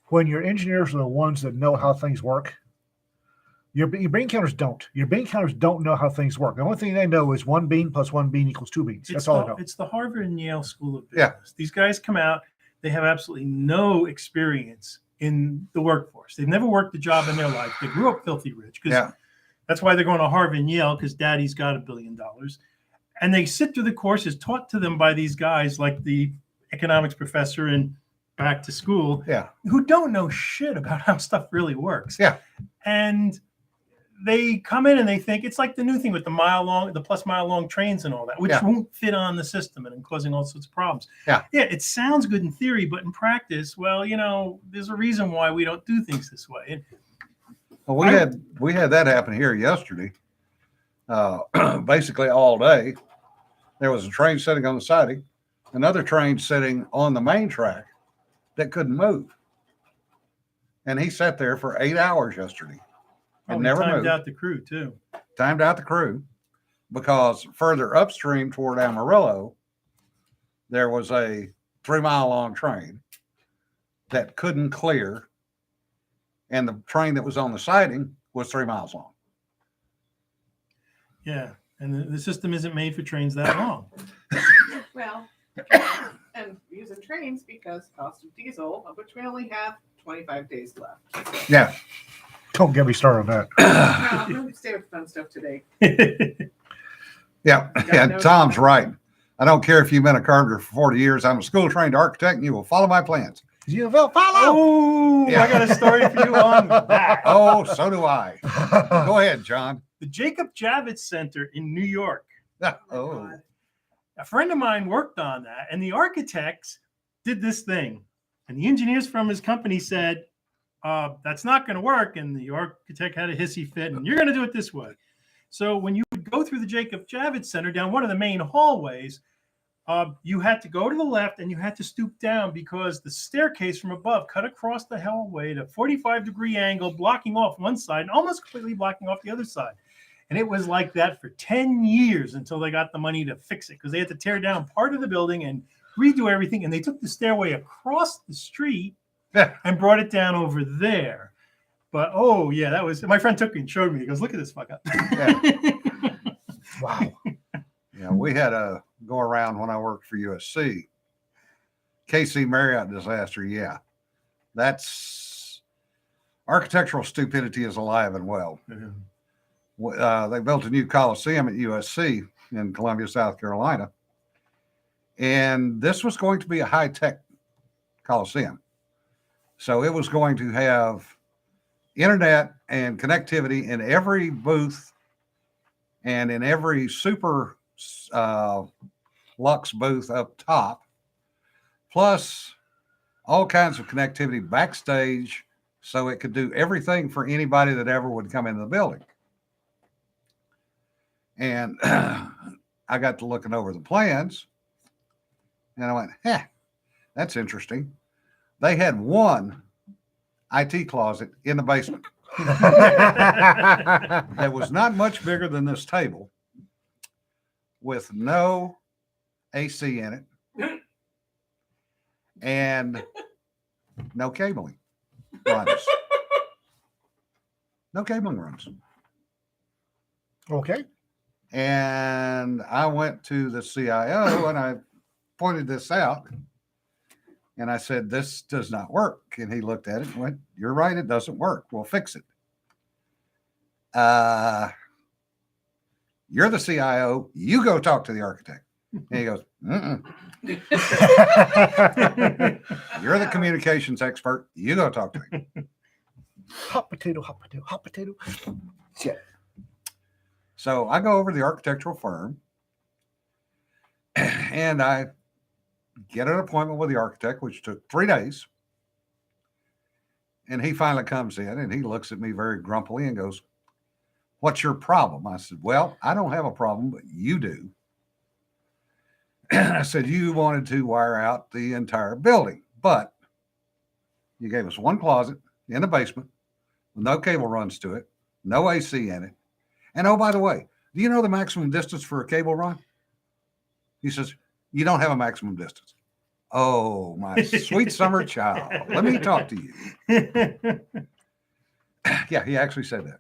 when your engineers are the ones that know how things work. Your bean counters don't. Your bean counters don't know how things work. The only thing they know is one bean plus one bean equals two beans. That's all they know. It's the Harvard and Yale School of Yeah. Business. These guys come out, they have absolutely no experience in the workforce. They've never worked a job in their life. They grew up filthy rich because Yeah. that's why they're going to Harvard and Yale, because daddy's got $1 billion. And they sit through the courses taught to them by these guys like the economics professor in Back to School, Yeah. who don't know shit about how stuff really works. Yeah. And they come in and they think it's like the new thing with the plus mile long trains and all that, which Yeah. won't fit on the system and causing all sorts of problems. Yeah. Yeah. It sounds good in theory, but in practice, well, there's a reason why we don't do things this way. And Well, we had that happen here yesterday. Basically all day, there was a train sitting on the siding, another train sitting on the main track that couldn't move, and he sat there for 8 hours yesterday and probably never timed moved. out the crew too. Timed out the crew because further upstream toward Amarillo, there was a 3 mile long train that couldn't clear, and the train that was on the siding was 3 miles long. Yeah. And the system isn't made for trains that long. Well, and using trains because cost of diesel, of which we only have 25 days left. Yeah. Don't get me started on that. No, I'm going to stay with fun stuff today. Yeah. Yeah. no Tom's time. right. I don't care if you've been a carpenter for 40 years. I'm a school trained architect and you will follow my plans. You will follow. Oh, Yeah. I got a story for you on that. Oh, so do I. Go ahead, John. The Jacob Javits Center in New York. Oh, A friend of mine worked on that, and the architects did this thing. And the engineers from his company said, that's not going to work. And the architect had a hissy fit, and you're going to do it this way. So when you would go through the Jacob Javits Center down one of the main hallways, you had to go to the left and you had to stoop down because the staircase from above cut across the hallway at a 45-degree angle, blocking off one side and almost completely blocking off the other side. And it was like that for 10 years until they got the money to fix it, because they had to tear down part of the building and redo everything. And they took the stairway across the street and brought it down over there. But, oh, yeah, that was, my friend took me and showed me. He goes, look at this fuck up. Wow. yeah. We had a go around when I worked for USC. KC Marriott disaster. Yeah. That's architectural stupidity is alive and well. Mhm. They built a new Coliseum at USC in Columbia, South Carolina. And this was going to be a high-tech Coliseum. So it was going to have internet and connectivity in every booth and in every super Lux booth up top, plus all kinds of connectivity backstage so it could do everything for anybody that ever would come into the building. And I got to looking over the plans and I went, that's interesting. They had one IT closet in the basement that was not much bigger than this table with no AC in it and no cabling runs. No cabling runs. Okay. And I went to the CIO and I pointed this out and I said, this does not work. And he looked at it and went, you're right, it doesn't work. We'll fix it. You're the CIO. You go talk to the architect. And he goes, you're the communications expert. You go talk to him. Hot potato, hot potato, hot potato. Yeah. So I go over to the architectural firm and I get an appointment with the architect, which took 3 days. And he finally comes in and he looks at me very grumpily and goes, what's your problem? I said, well, I don't have a problem, but you do. I said, you wanted to wire out the entire building, but you gave us one closet in the basement with no cable runs to it, no AC in it. And oh, by the way, do you know the maximum distance for a cable run? He says, you don't have a maximum distance. Oh, my sweet summer child. Let me talk to you. Yeah, he actually said that.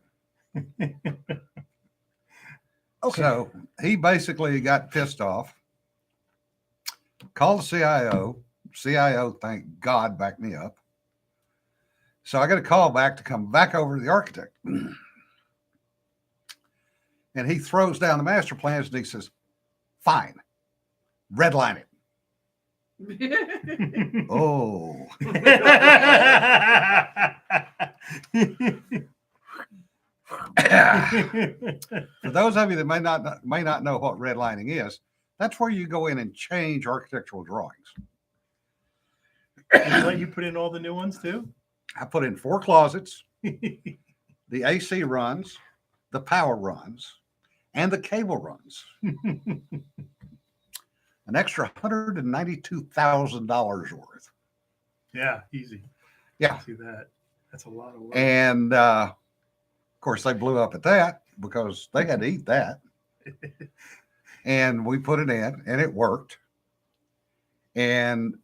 Okay. So he basically got pissed off, called the CIO. CIO, thank God, backed me up. So I got a call back to come back over to the architect. And he throws down the master plans and he says, fine, redline it. Oh. For those of you that may not know what redlining is, that's where you go in and change architectural drawings. Did he let you put in all the new ones too? I put in 4 closets, the AC runs, the power runs, and the cable runs. An extra $192,000 worth. Yeah, easy. Yeah. See that? That's a lot of work. And of course, they blew up at that because they had to eat that. And we put it in, and it worked. And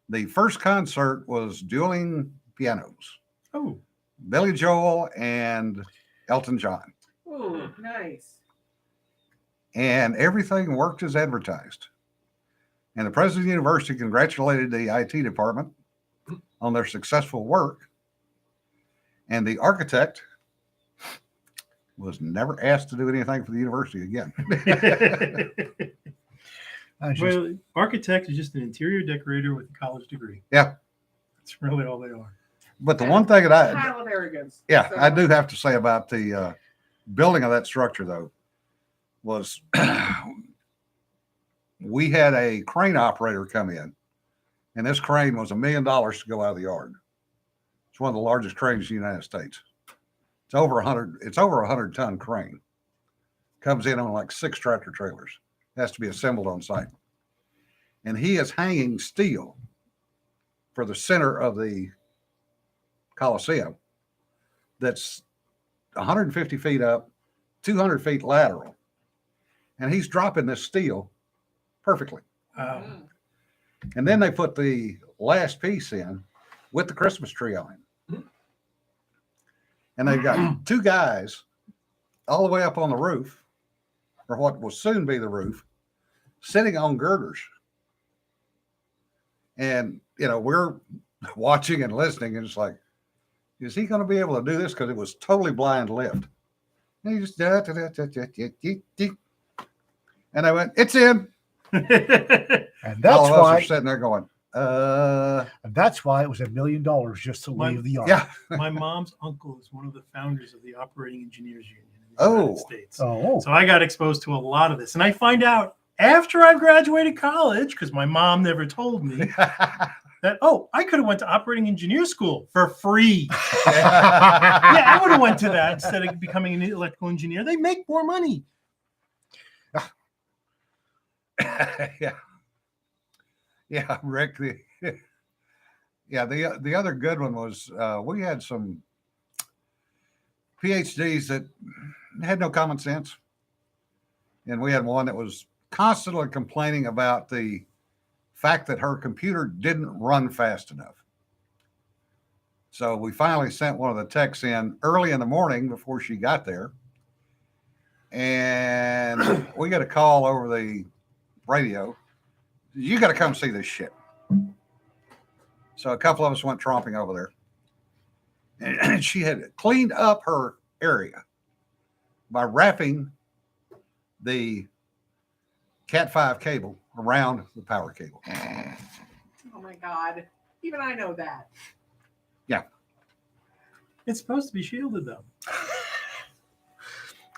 the first concert was dueling pianos. Oh, Billy Joel and Elton John. Oh, nice. And everything worked as advertised. And the president of the university congratulated the IT department on their successful work. And the architect was never asked to do anything for the university again. well, architect is just an interior decorator with a college degree. Yeah. That's really all they are. But the one thing that Pile of arrogance. yeah, So- I do have to say about the building of that structure, though, was we had a crane operator come in, and this crane was $1 million to go out of the yard. It's one of the largest cranes in the United States. It's over 100-ton crane. Comes in on like 6 tractor trailers. Has to be assembled on site. And he is hanging steel for the center of the Coliseum that's 150 feet up, 200 feet lateral. And he's dropping this steel perfectly. Wow. And then they put the last piece in with the Christmas tree on it. And they've got 2 guys all the way up on the roof, or what will soon be the roof, sitting on girders. And, we're watching and listening, and it's like, is he going to be able to do this? Because it was totally blind lift. And he just, and I went, it's in. And All that's of us why are sitting there going, and that's why it was $1 million just to leave the army. yeah. My mom's uncle is one of the founders of the Operating Engineers Union in the Oh. United States. Oh, So I got exposed to a lot of this. And I find out after I graduated college, because my mom never told me, that, oh, I could have went to operating engineer school for free. Yeah, I would have went to that instead of becoming an electrical engineer. They make more money. yeah. Yeah, Rick. The other good one was we had some PhDs that had no common sense. And we had one that was constantly complaining about the fact that her computer didn't run fast enough. So we finally sent one of the techs in early in the morning before she got there. And we got a call over the radio. You got to come see this shit. So a couple of us went tromping over there. And she had cleaned up her area by wrapping the Cat 5 cable around the power cable. Oh my God. Even I know that. It's supposed to be shielded, though.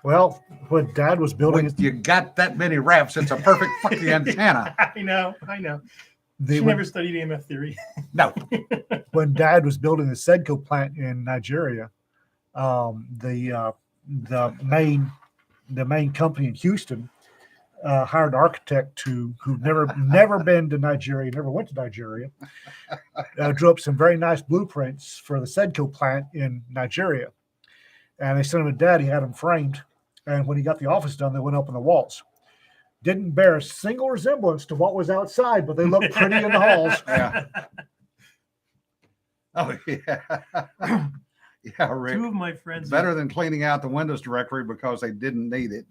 well, when Dad was building When you got that many wraps, it's a perfect fucking antenna. I know. She never studied EMF theory. No. when Dad was building the Sedco plant in Nigeria, the main company in Houston hired an architect who never been to Nigeria, never went to Nigeria, drew up some very nice blueprints for the Sedco plant in Nigeria, and they sent him to Dad. He had them framed, and when he got the office done, they went up on the walls. Didn't bear a single resemblance to what was outside, but they looked pretty in the halls. Yeah. Oh, yeah. Yeah, Rick. Two of my friends, Better than cleaning out the Windows directory because they didn't need it.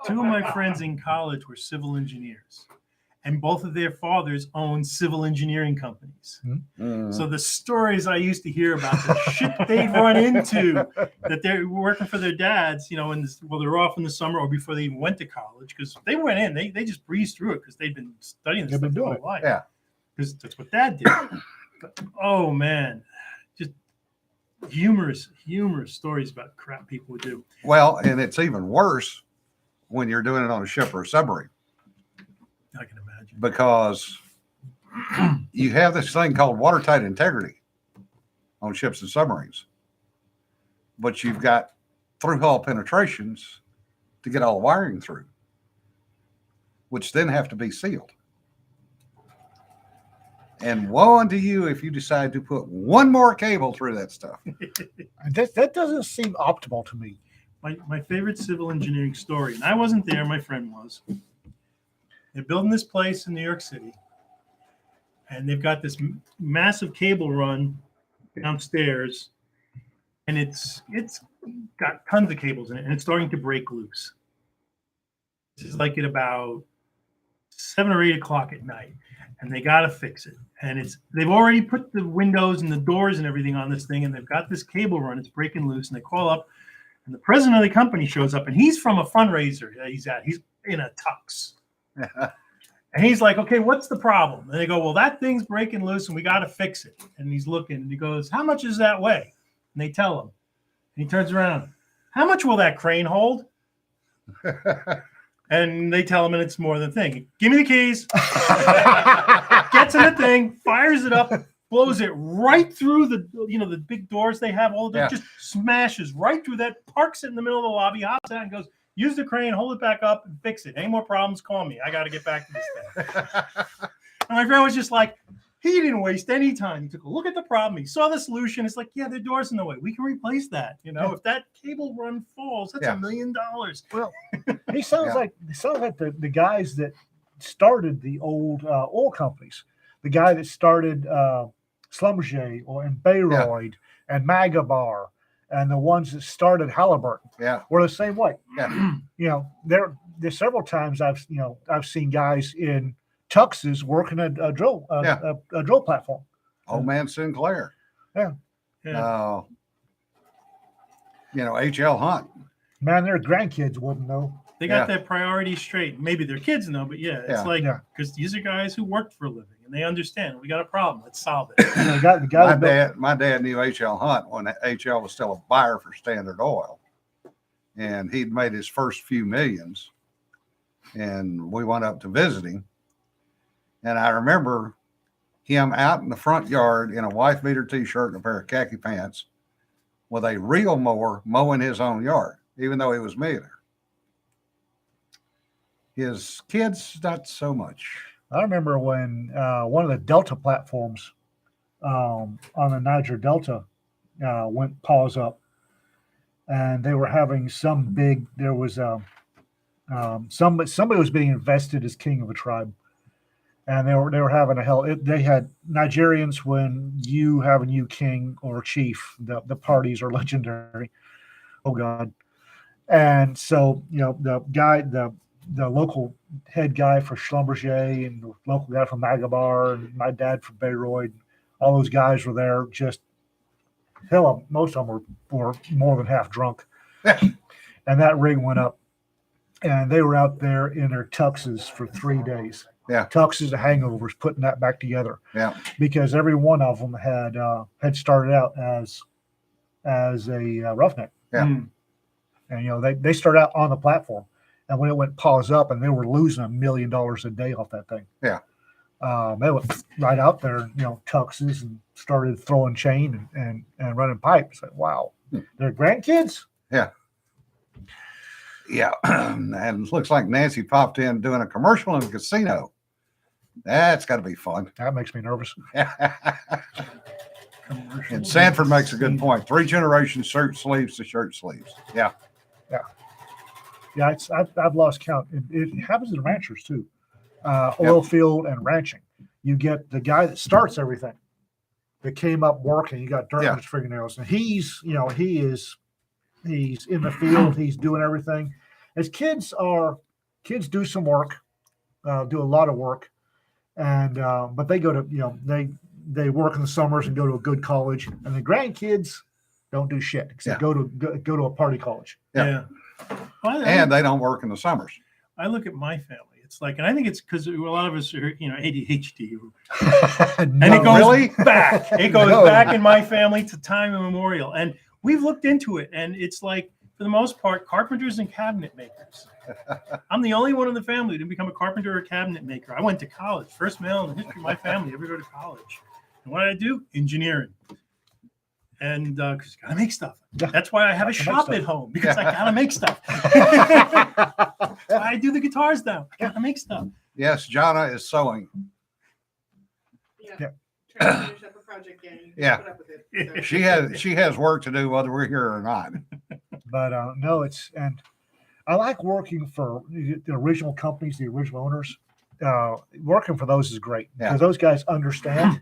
two of my friends in college were civil engineers, and both of their fathers owned civil engineering companies. Mm. So the stories I used to hear about the shit they'd run into that they're working for their dads, while they're off in the summer or before they even went to college, because they went in, they just breezed through it because they'd been studying this They've stuff been their doing whole life. Yeah. Because that's what Dad did. But, oh man, just humorous stories about crap people would do. Well, and it's even worse when you're doing it on a ship or a submarine, I can imagine. because you have this thing called watertight integrity on ships and submarines, but you've got through hull penetrations to get all the wiring through, which then have to be sealed. And woe unto you if you decide to put one more cable through that stuff. That doesn't seem optimal to me. My favorite civil engineering story, and I wasn't there, my friend was. They're building this place in New York City, and they've got this massive cable run downstairs, and it's got tons of cables in it, and it's starting to break loose. This is like at about 7 or 8 o'clock at night, and they got to fix it. And they've already put the windows and the doors and everything on this thing, and they've got this cable run. It's breaking loose, and they call up, and the president of the company shows up, and he's from a fundraiser that he's at. He's in a tux. And he's like, okay, what's the problem? And they go, well, that thing's breaking loose, and we got to fix it. And he's looking, and he goes, how much does that weigh? And they tell him. And he turns around, how much will that crane hold? And they tell him, and it's more than a thing. Give me the keys. Gets in the thing, fires it up, blows it right through the big doors they have. Just smashes right through that, parks it in the middle of the lobby, hops out and goes, use the crane, hold it back up, and fix it. Any more problems, call me. I got to get back to this thing. And my friend was just like, he didn't waste any time. He took a look at the problem. He saw the solution. It's like, yeah, the door's in the way. We can replace that. If that cable run falls, that's $1 million. Well, he sounds like the guys that started the old oil companies. The guy that started Schlumberger and Bayreuth and Magabar, and the ones that started Halliburton were the same way. Yeah. There's several times I've seen guys in tuxes working a drill platform. Old man Sinclair. Yeah. Yeah. H.L. Hunt. Man, their grandkids wouldn't know. They got Yeah. that priority straight. Maybe their kids know, but yeah, it's Yeah. like Yeah. because these are guys who worked for a living and they understand. We got a problem. Let's solve it. You know, the guy My that built- my dad knew H.L. Hunt when H.L. was still a buyer for Standard Oil, and he'd made his first few millions. And we went up to visit him, and I remember him out in the front yard in a wife beater T-shirt and a pair of khaki pants, with a reel mower mowing his own yard, even though he was a millionaire. His kids, not so much. I remember when one of the Delta platforms on the Niger Delta went paws up, and they were having some big. There was somebody was being invested as king of a tribe, and they were having a hell. They had Nigerians when you have a new king or chief. The parties are legendary. Oh God! And so the local head guy for Schlumberger and the local guy from Magabar and my dad from Bayreuth, all those guys were there. Just hell, most of them were more than half drunk. And that rig went up, and they were out there in their tuxes for 3 days. Yeah. Tuxes and hangovers, putting that back together. Yeah. Because every one of them had started out as a roughneck. Yeah. Mm. And they started out on the platform. And when it went paws up, and they were losing $1 million a day off that thing. Yeah. They went right out there, tuxes, and started throwing chain and running pipes. Like, wow, their grandkids. Yeah. And it looks like Nancy popped in doing a commercial in a casino. That's got to be fun. That makes me nervous. And Sanford makes a good point. 3 generations, shirt sleeves to shirt sleeves. Yeah. Yeah, I've lost count. It happens in ranchers too. Oil field and ranching. You get the guy that starts everything that came up working. You got dirt on his fingernails, and he's in the field. He's doing everything. As kids do some work, do a lot of work, and but they go to they work in the summers and go to a good college, and the grandkids don't do shit except go to a party college. Yeah. Well, And they don't work in the summers. I look at my family. It's like, and I think it's because a lot of us are, ADHD, and No. it goes Really? back. It goes No. back in my family to time immemorial, and we've looked into it, and it's like, for the most part, carpenters and cabinet makers. I'm the only one in the family to become a carpenter or cabinet maker. I went to college, first male in the history of my family ever go to college. And what did I do? Engineering. And because you gotta make stuff. Yeah. That's why I have a Gotta make shop stuff. at home, because I gotta make stuff. That's why I do the guitars now. I gotta make stuff. Yes, Jonna is sewing. Yeah. Trying to finish up a project again. Yeah. Put up with it, so. She has work to do whether we're here or not. But no, and I like working for the original companies, the original owners. Working for those is great because Yeah. those guys understand.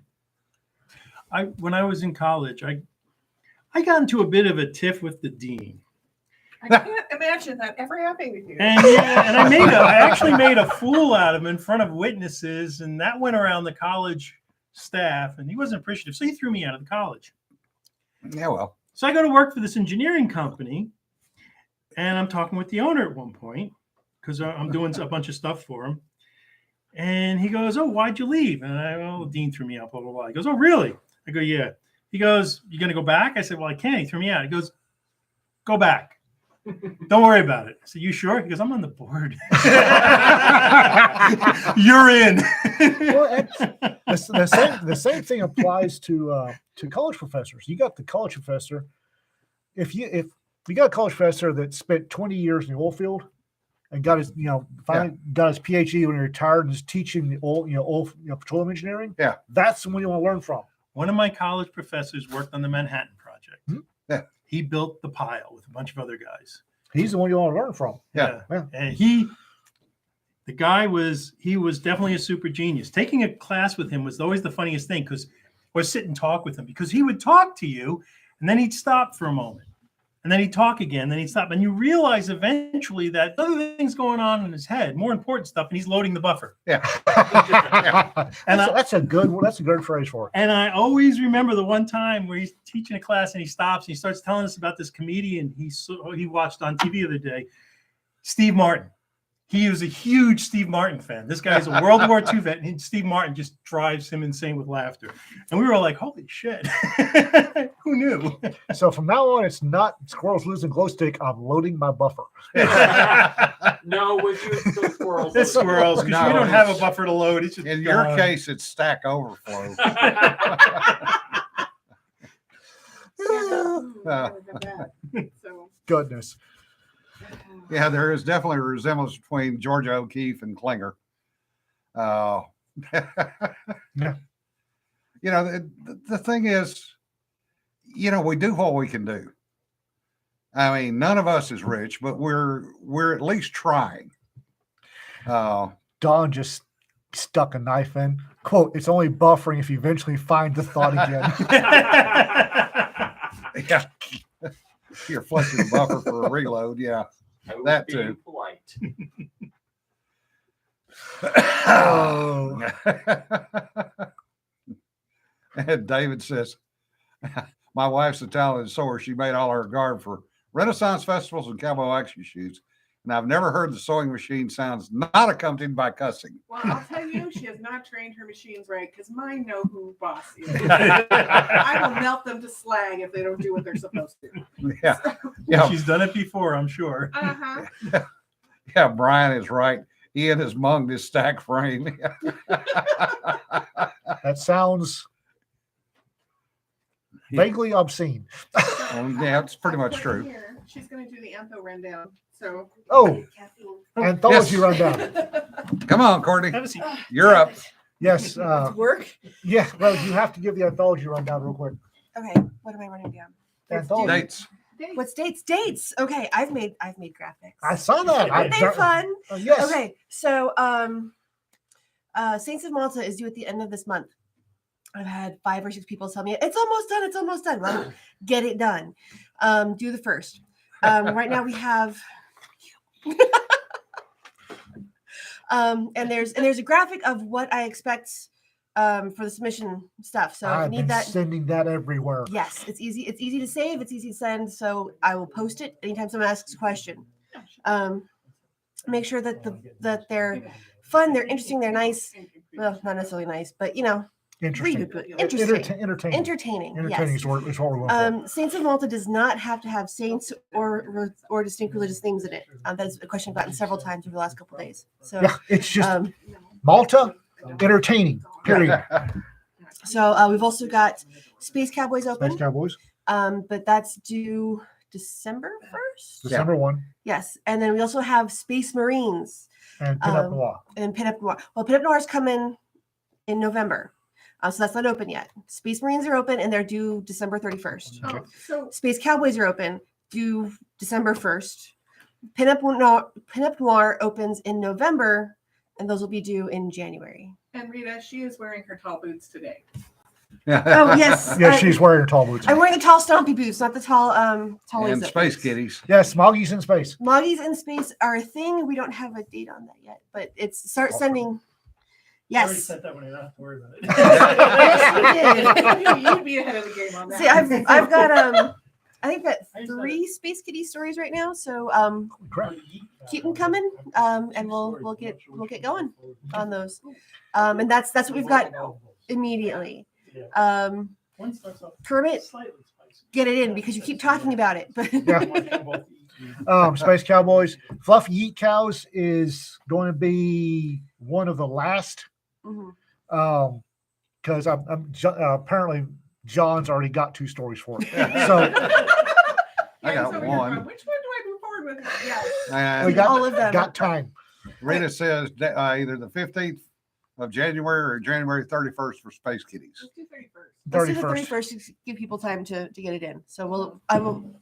When I was in college, I got into a bit of a tiff with the dean. I can't imagine that ever happening to you. And I actually made a fool out of him in front of witnesses, and that went around the college staff, and he wasn't appreciative, so he threw me out of the college. Yeah, well. So I go to work for this engineering company, and I'm talking with the owner at one point because I'm doing a bunch of stuff for him. And he goes, "Oh, why'd you leave?" And the dean threw me out, blah, blah, blah. He goes, "Oh, really?" I go, "Yeah." He goes, "You going to go back?" I said, "Well, I can't." He threw me out. He goes, "Go back. Don't worry about it." I said, "You sure?" He goes, "I'm on the board." You're in. Well, the same thing applies to college professors. You got the college professor. If you got a college professor that spent 20 years in the oil field and got his finally got his PhD when he retired and is teaching the oil petroleum engineering. Yeah, that's the one you want to learn from. One of my college professors worked on the Manhattan Project. Hmm. Yeah. He built the pile with a bunch of other guys. He's the one you want to learn from. Yeah. And he was definitely a super genius. Taking a class with him was always the funniest thing or sit and talk with him because he would talk to you and then he'd stop for a moment. And And then he'd talk again, then he'd stop. And you realize eventually that other things going on in his head, more important stuff, and he's loading the buffer. Yeah. And That's a good one. That's a good phrase for it. And I always remember the one time where he's teaching a class and he stops and he starts telling us about this comedian he watched on TV the other day, Steve Martin. He was a huge Steve Martin fan. This guy's a World War II vet, and Steve Martin just drives him insane with laughter. And we were all like, holy shit. Who knew? So from now on, it's not squirrels losing glow stick. I'm loading my buffer. No, would you still squirrels? It's squirrels, because No, we don't have a it's- buffer to load. It's just In your gone. case, it's Stack Overflow. So Goodness. Yeah, there is definitely a resemblance between Georgia O'Keeffe and Klinger. Yeah. You know, the thing is, you know, we do what we can do. I mean, none of us is rich, but we're at least trying. Don just stuck a knife in. Quote, it's only buffering if you eventually find the thought again. Yeah. You're flushing the buffer for a reload. Yeah. I was That being too. Polite. Oh. And David says, my wife's a talented sewer. She made all her garb for Renaissance festivals and cowboy action shoots. And I've never heard the sewing machine sounds not accompanied by cussing. well, I'll tell you, she has not trained her machines right because mine know who boss is. I will melt them to slag if they don't do what they're supposed to. Yeah. Yeah. She's done it before, I'm sure. Uh-huh. Yeah. Brian is right. Ian has munged his stack frame. That sounds vaguely obscene. Yeah, it's pretty much true. Here, she's going to do the Antho rundown. So, Oh, anthology Yes. rundown. Come on, Courtney. Have a seat. You're up. Yes. Work. Yeah. Well, you have to give the anthology rundown real quick. Okay, what am I running down? Anthology. Dates. What's dates? Dates. Okay, I've made graphics. I saw that. Aren't they fun? Yes. Okay, so Saints of Malta is due at the end of this month. I've had 5 or 6 people tell me it's almost done. It's almost done. Well, get it done. Do the first. Right now we have. And there's a graphic of what I expect for the submission stuff. So if you I've need been that. sending that everywhere. Yes, it's easy. It's easy to save. It's easy to send. So I will post it anytime someone asks a question. Make sure that that they're fun, they're interesting, they're nice. Well, not necessarily nice, but you know, Interesting. read it, interesting, Entertaining. entertaining. Entertaining Yes. is what we're going for. Saints of Malta does not have to have saints or distinct religious themes in it. That's a question I've gotten several times over the last couple of days. So, Yeah, it's just um, Malta, entertaining. Period. so we've also got Space Cowboys open, Space Cowboys, but that's due December 1st. December 1, Yes, and then we also have Space Marines and Pinup Noir. and Pinup Noir. Well, Pinup Noir is coming in November, so that's not open yet. Space Marines are open and they're due December 31st. oh, so Space Cowboys are open due December 1st. Pinup Noir opens in November, and those will be due in January. and Rita, she is wearing her tall boots today. Oh yes, Yeah, she's wearing her tall boots. I'm wearing the tall stompy boots, not the tall tall And zip Space boots. Kitties. Yes, Moggies in space. Moggies in space are a thing. We don't have a date on that yet, but it's start sending. I already Yes. sent that one. I don't have to worry about it. Yes, you did. You'd be ahead of the game on that. See, I've got I think that 3 Space Kitty stories right now. So Crap. keep them coming, and we'll get going on those. And that's what we've got immediately. One starts off Kermit, slightly spicy. get it in because you keep talking about it. But Space Cowboys. Fluffy Yeet Cows is going to be one of the last. Mhm. Because apparently John's already got 2 stories for it. So I got so you're one. going, which one do I move forward with? Yes. we And got all of them. got time. Rita says either the 15th of January or January 31st for Space Kitties. Let's do 31st. let's do the 31st. 31st to give people time to get it in. So I will.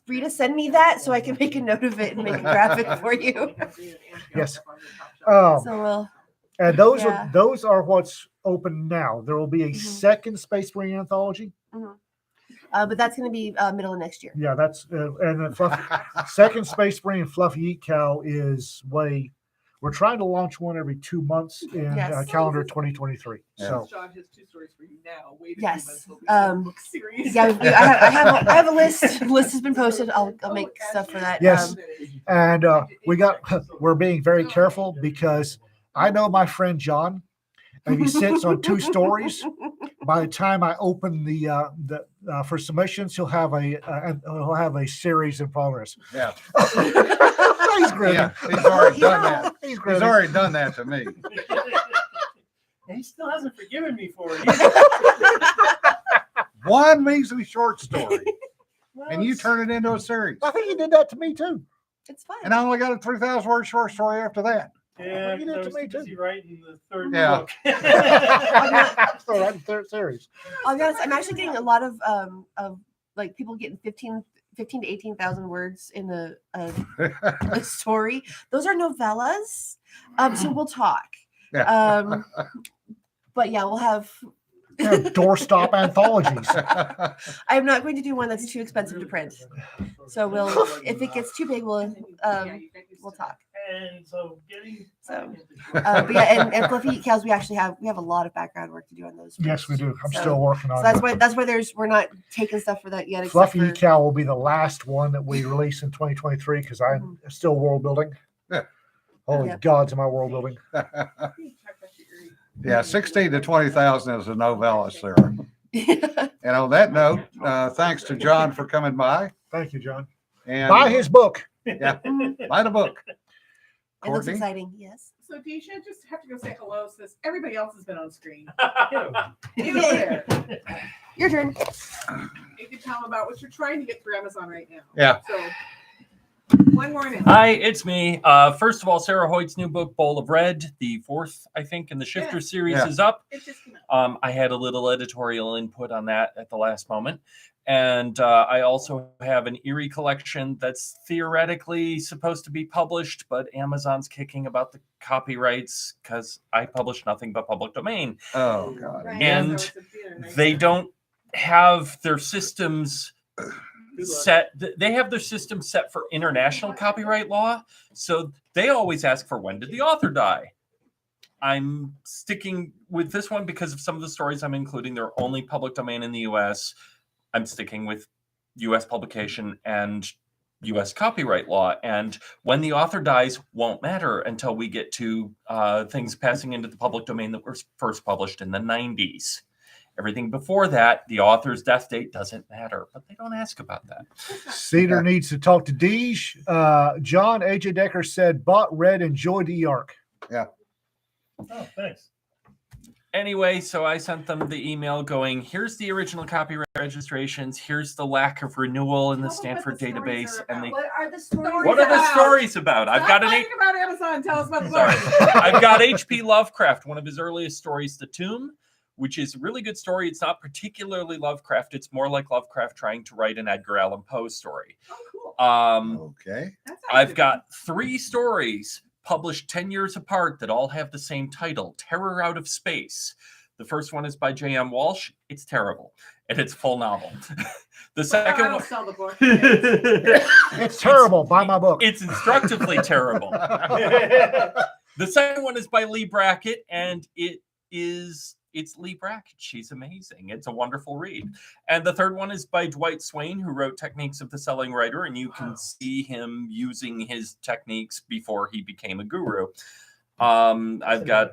Rita, send me that so I can make a note of it and make a graphic for you. Yes. So we'll. And those Yeah. are what's open now. There will be a Mhm. second Space Marine anthology. Mhm. but that's going to be middle of next year. Yeah, that's and then second Space Marine Fluffy Eat Cow is way. We're trying to launch one every 2 months in Yes. calendar 2023. Yeah. So John has 2 stories for you now. Wait a Yes. few months, we'll be on the book series. Yeah, I have a list. List has been posted. I'll make stuff for that. Yes. And we're being very careful because I know my friend John, if he sits on 2 stories, by the time I open the for submissions, he'll have a series in progress. Yeah. He's grinning. Yeah. He's already done that. He's He's grinning. already done that to me. And he still hasn't forgiven me for it either. One measly short story, Well, and you it's- turn it into a series. I think he did that to me too. It's fine. And I only got a 3,000 word short story after that. Yeah, You 'cause did I to was me too busy too. writing the third Yeah. book. So that's the third series. I'll be honest. I'm actually getting a lot of like people getting 15 to 18,000 words in a story. Those are novellas. So we'll talk. Yeah. But yeah, we'll have. Doorstop anthologies. I'm not going to do one that's too expensive to print. So we'll, if it gets too big, we'll talk. And so getting So, but yeah, and Fluffy Eat Cows, we have a lot of background work to do on those. Yes, we do. I'm So- still working So on that's it. why we're not taking stuff for that yet. except Fluffy for- Cow will be the last one that we release in 2023 because I'm still world building. Yeah. Holy Yeah. gods, am I world building? Yeah, 16 to 20,000 is a novella, Sarah. And on that note, thanks to John for coming by. Thank you, John. And Buy his book. yeah, buy the book. It looks Courtney? exciting. Yes. So Deisha, just have to go say hello since everybody else has been on screen. Yeah. You go there. Your turn. You can tell them about what you're trying to get through Amazon right now. Yeah. So one more minute. Hi, it's me. First of all, Sarah Hoyt's new book, Bowl of Red, the 4th, I think, in the Shifter Yeah. series Yeah. is up. It just came out. I had a little editorial input on that at the last moment. And I also have an Erie collection that's theoretically supposed to be published, but Amazon's kicking about the copyrights because I publish nothing but public domain. Oh, God. Right, And so it's a dinner night. They don't have their systems set. They have their system set for international copyright law. So they always ask for when did the author die? I'm sticking with this one because of some of the stories I'm including. They're only public domain in the US. I'm sticking with US publication and US copyright law. And when the author dies won't matter until we get to things passing into the public domain that were first published in the 90s. Everything before that, the author's death date doesn't matter, but they don't ask about that. Cedar needs to talk to Deej. John AJ Decker said, bought, read, enjoyed the arc. Oh, thanks. Anyway, so I sent them the email going, here's the original copyright registrations, here's the lack of renewal in the Tell them Stanford what the stories database, are and about. they, What are the stories? Stories what are the about? stories about? I've got an Stop fighting about Amazon. Tell us about the Sorry. book. I've got H.P. Lovecraft, one of his earliest stories, The Tomb, which is a really good story. It's not particularly Lovecraft. It's more like Lovecraft trying to write an Edgar Allan Poe story. Oh, cool. Okay. That sounds I've good. got 3 stories published 10 years apart that all have the same title, Terror Out of Space. The first one is by J.M. Walsh. It's terrible, and it's a full novel. The I second don't one, sell the book. It's terrible. Buy my book. it's instructively terrible. The second one is by Lee Brackett, and it's Lee Brackett. She's amazing. It's a wonderful read. And the third one is by Dwight Swain, who wrote Techniques of the Selling Writer, and you can see him using his techniques before he became a guru. I've got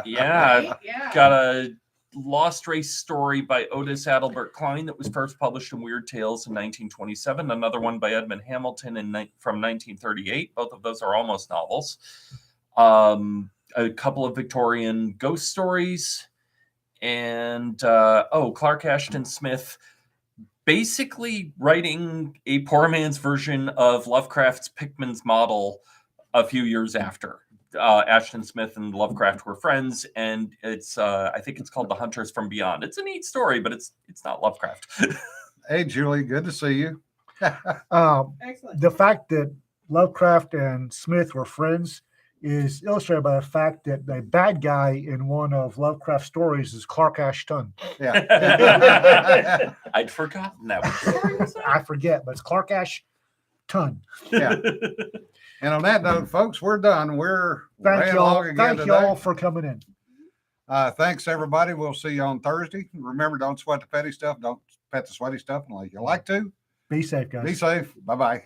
yeah, Right? Yeah. got a Lost Race story by Otis Adelbert Klein that was first published in Weird Tales in 1927. Another one by Edmund Hamilton from 1938. Both of those are almost novels. A couple of Victorian ghost stories, and Clark Ashton Smith, basically writing a poor man's version of Lovecraft's Pickman's Model a few years after. Ashton Smith and Lovecraft were friends, and it's I think it's called The Hunters from Beyond. It's a neat story, but it's not Lovecraft. Hey, Julie, good to see you. Excellent. The fact that Lovecraft and Smith were friends is illustrated by the fact that the bad guy in one of Lovecraft's stories is Clark Ashton. Yeah. I'd forgotten that. Which story was that? I forget, but it's Clark Ashton. Yeah. And on that note, folks, we're done. We're Thank way y'all. along again Thank today. y'all for coming in. Thanks, everybody. We'll see you on Thursday. Remember, don't sweat the petty stuff. Don't pet the sweaty stuff unless you like to. Be safe, guys. Be safe. Bye-bye.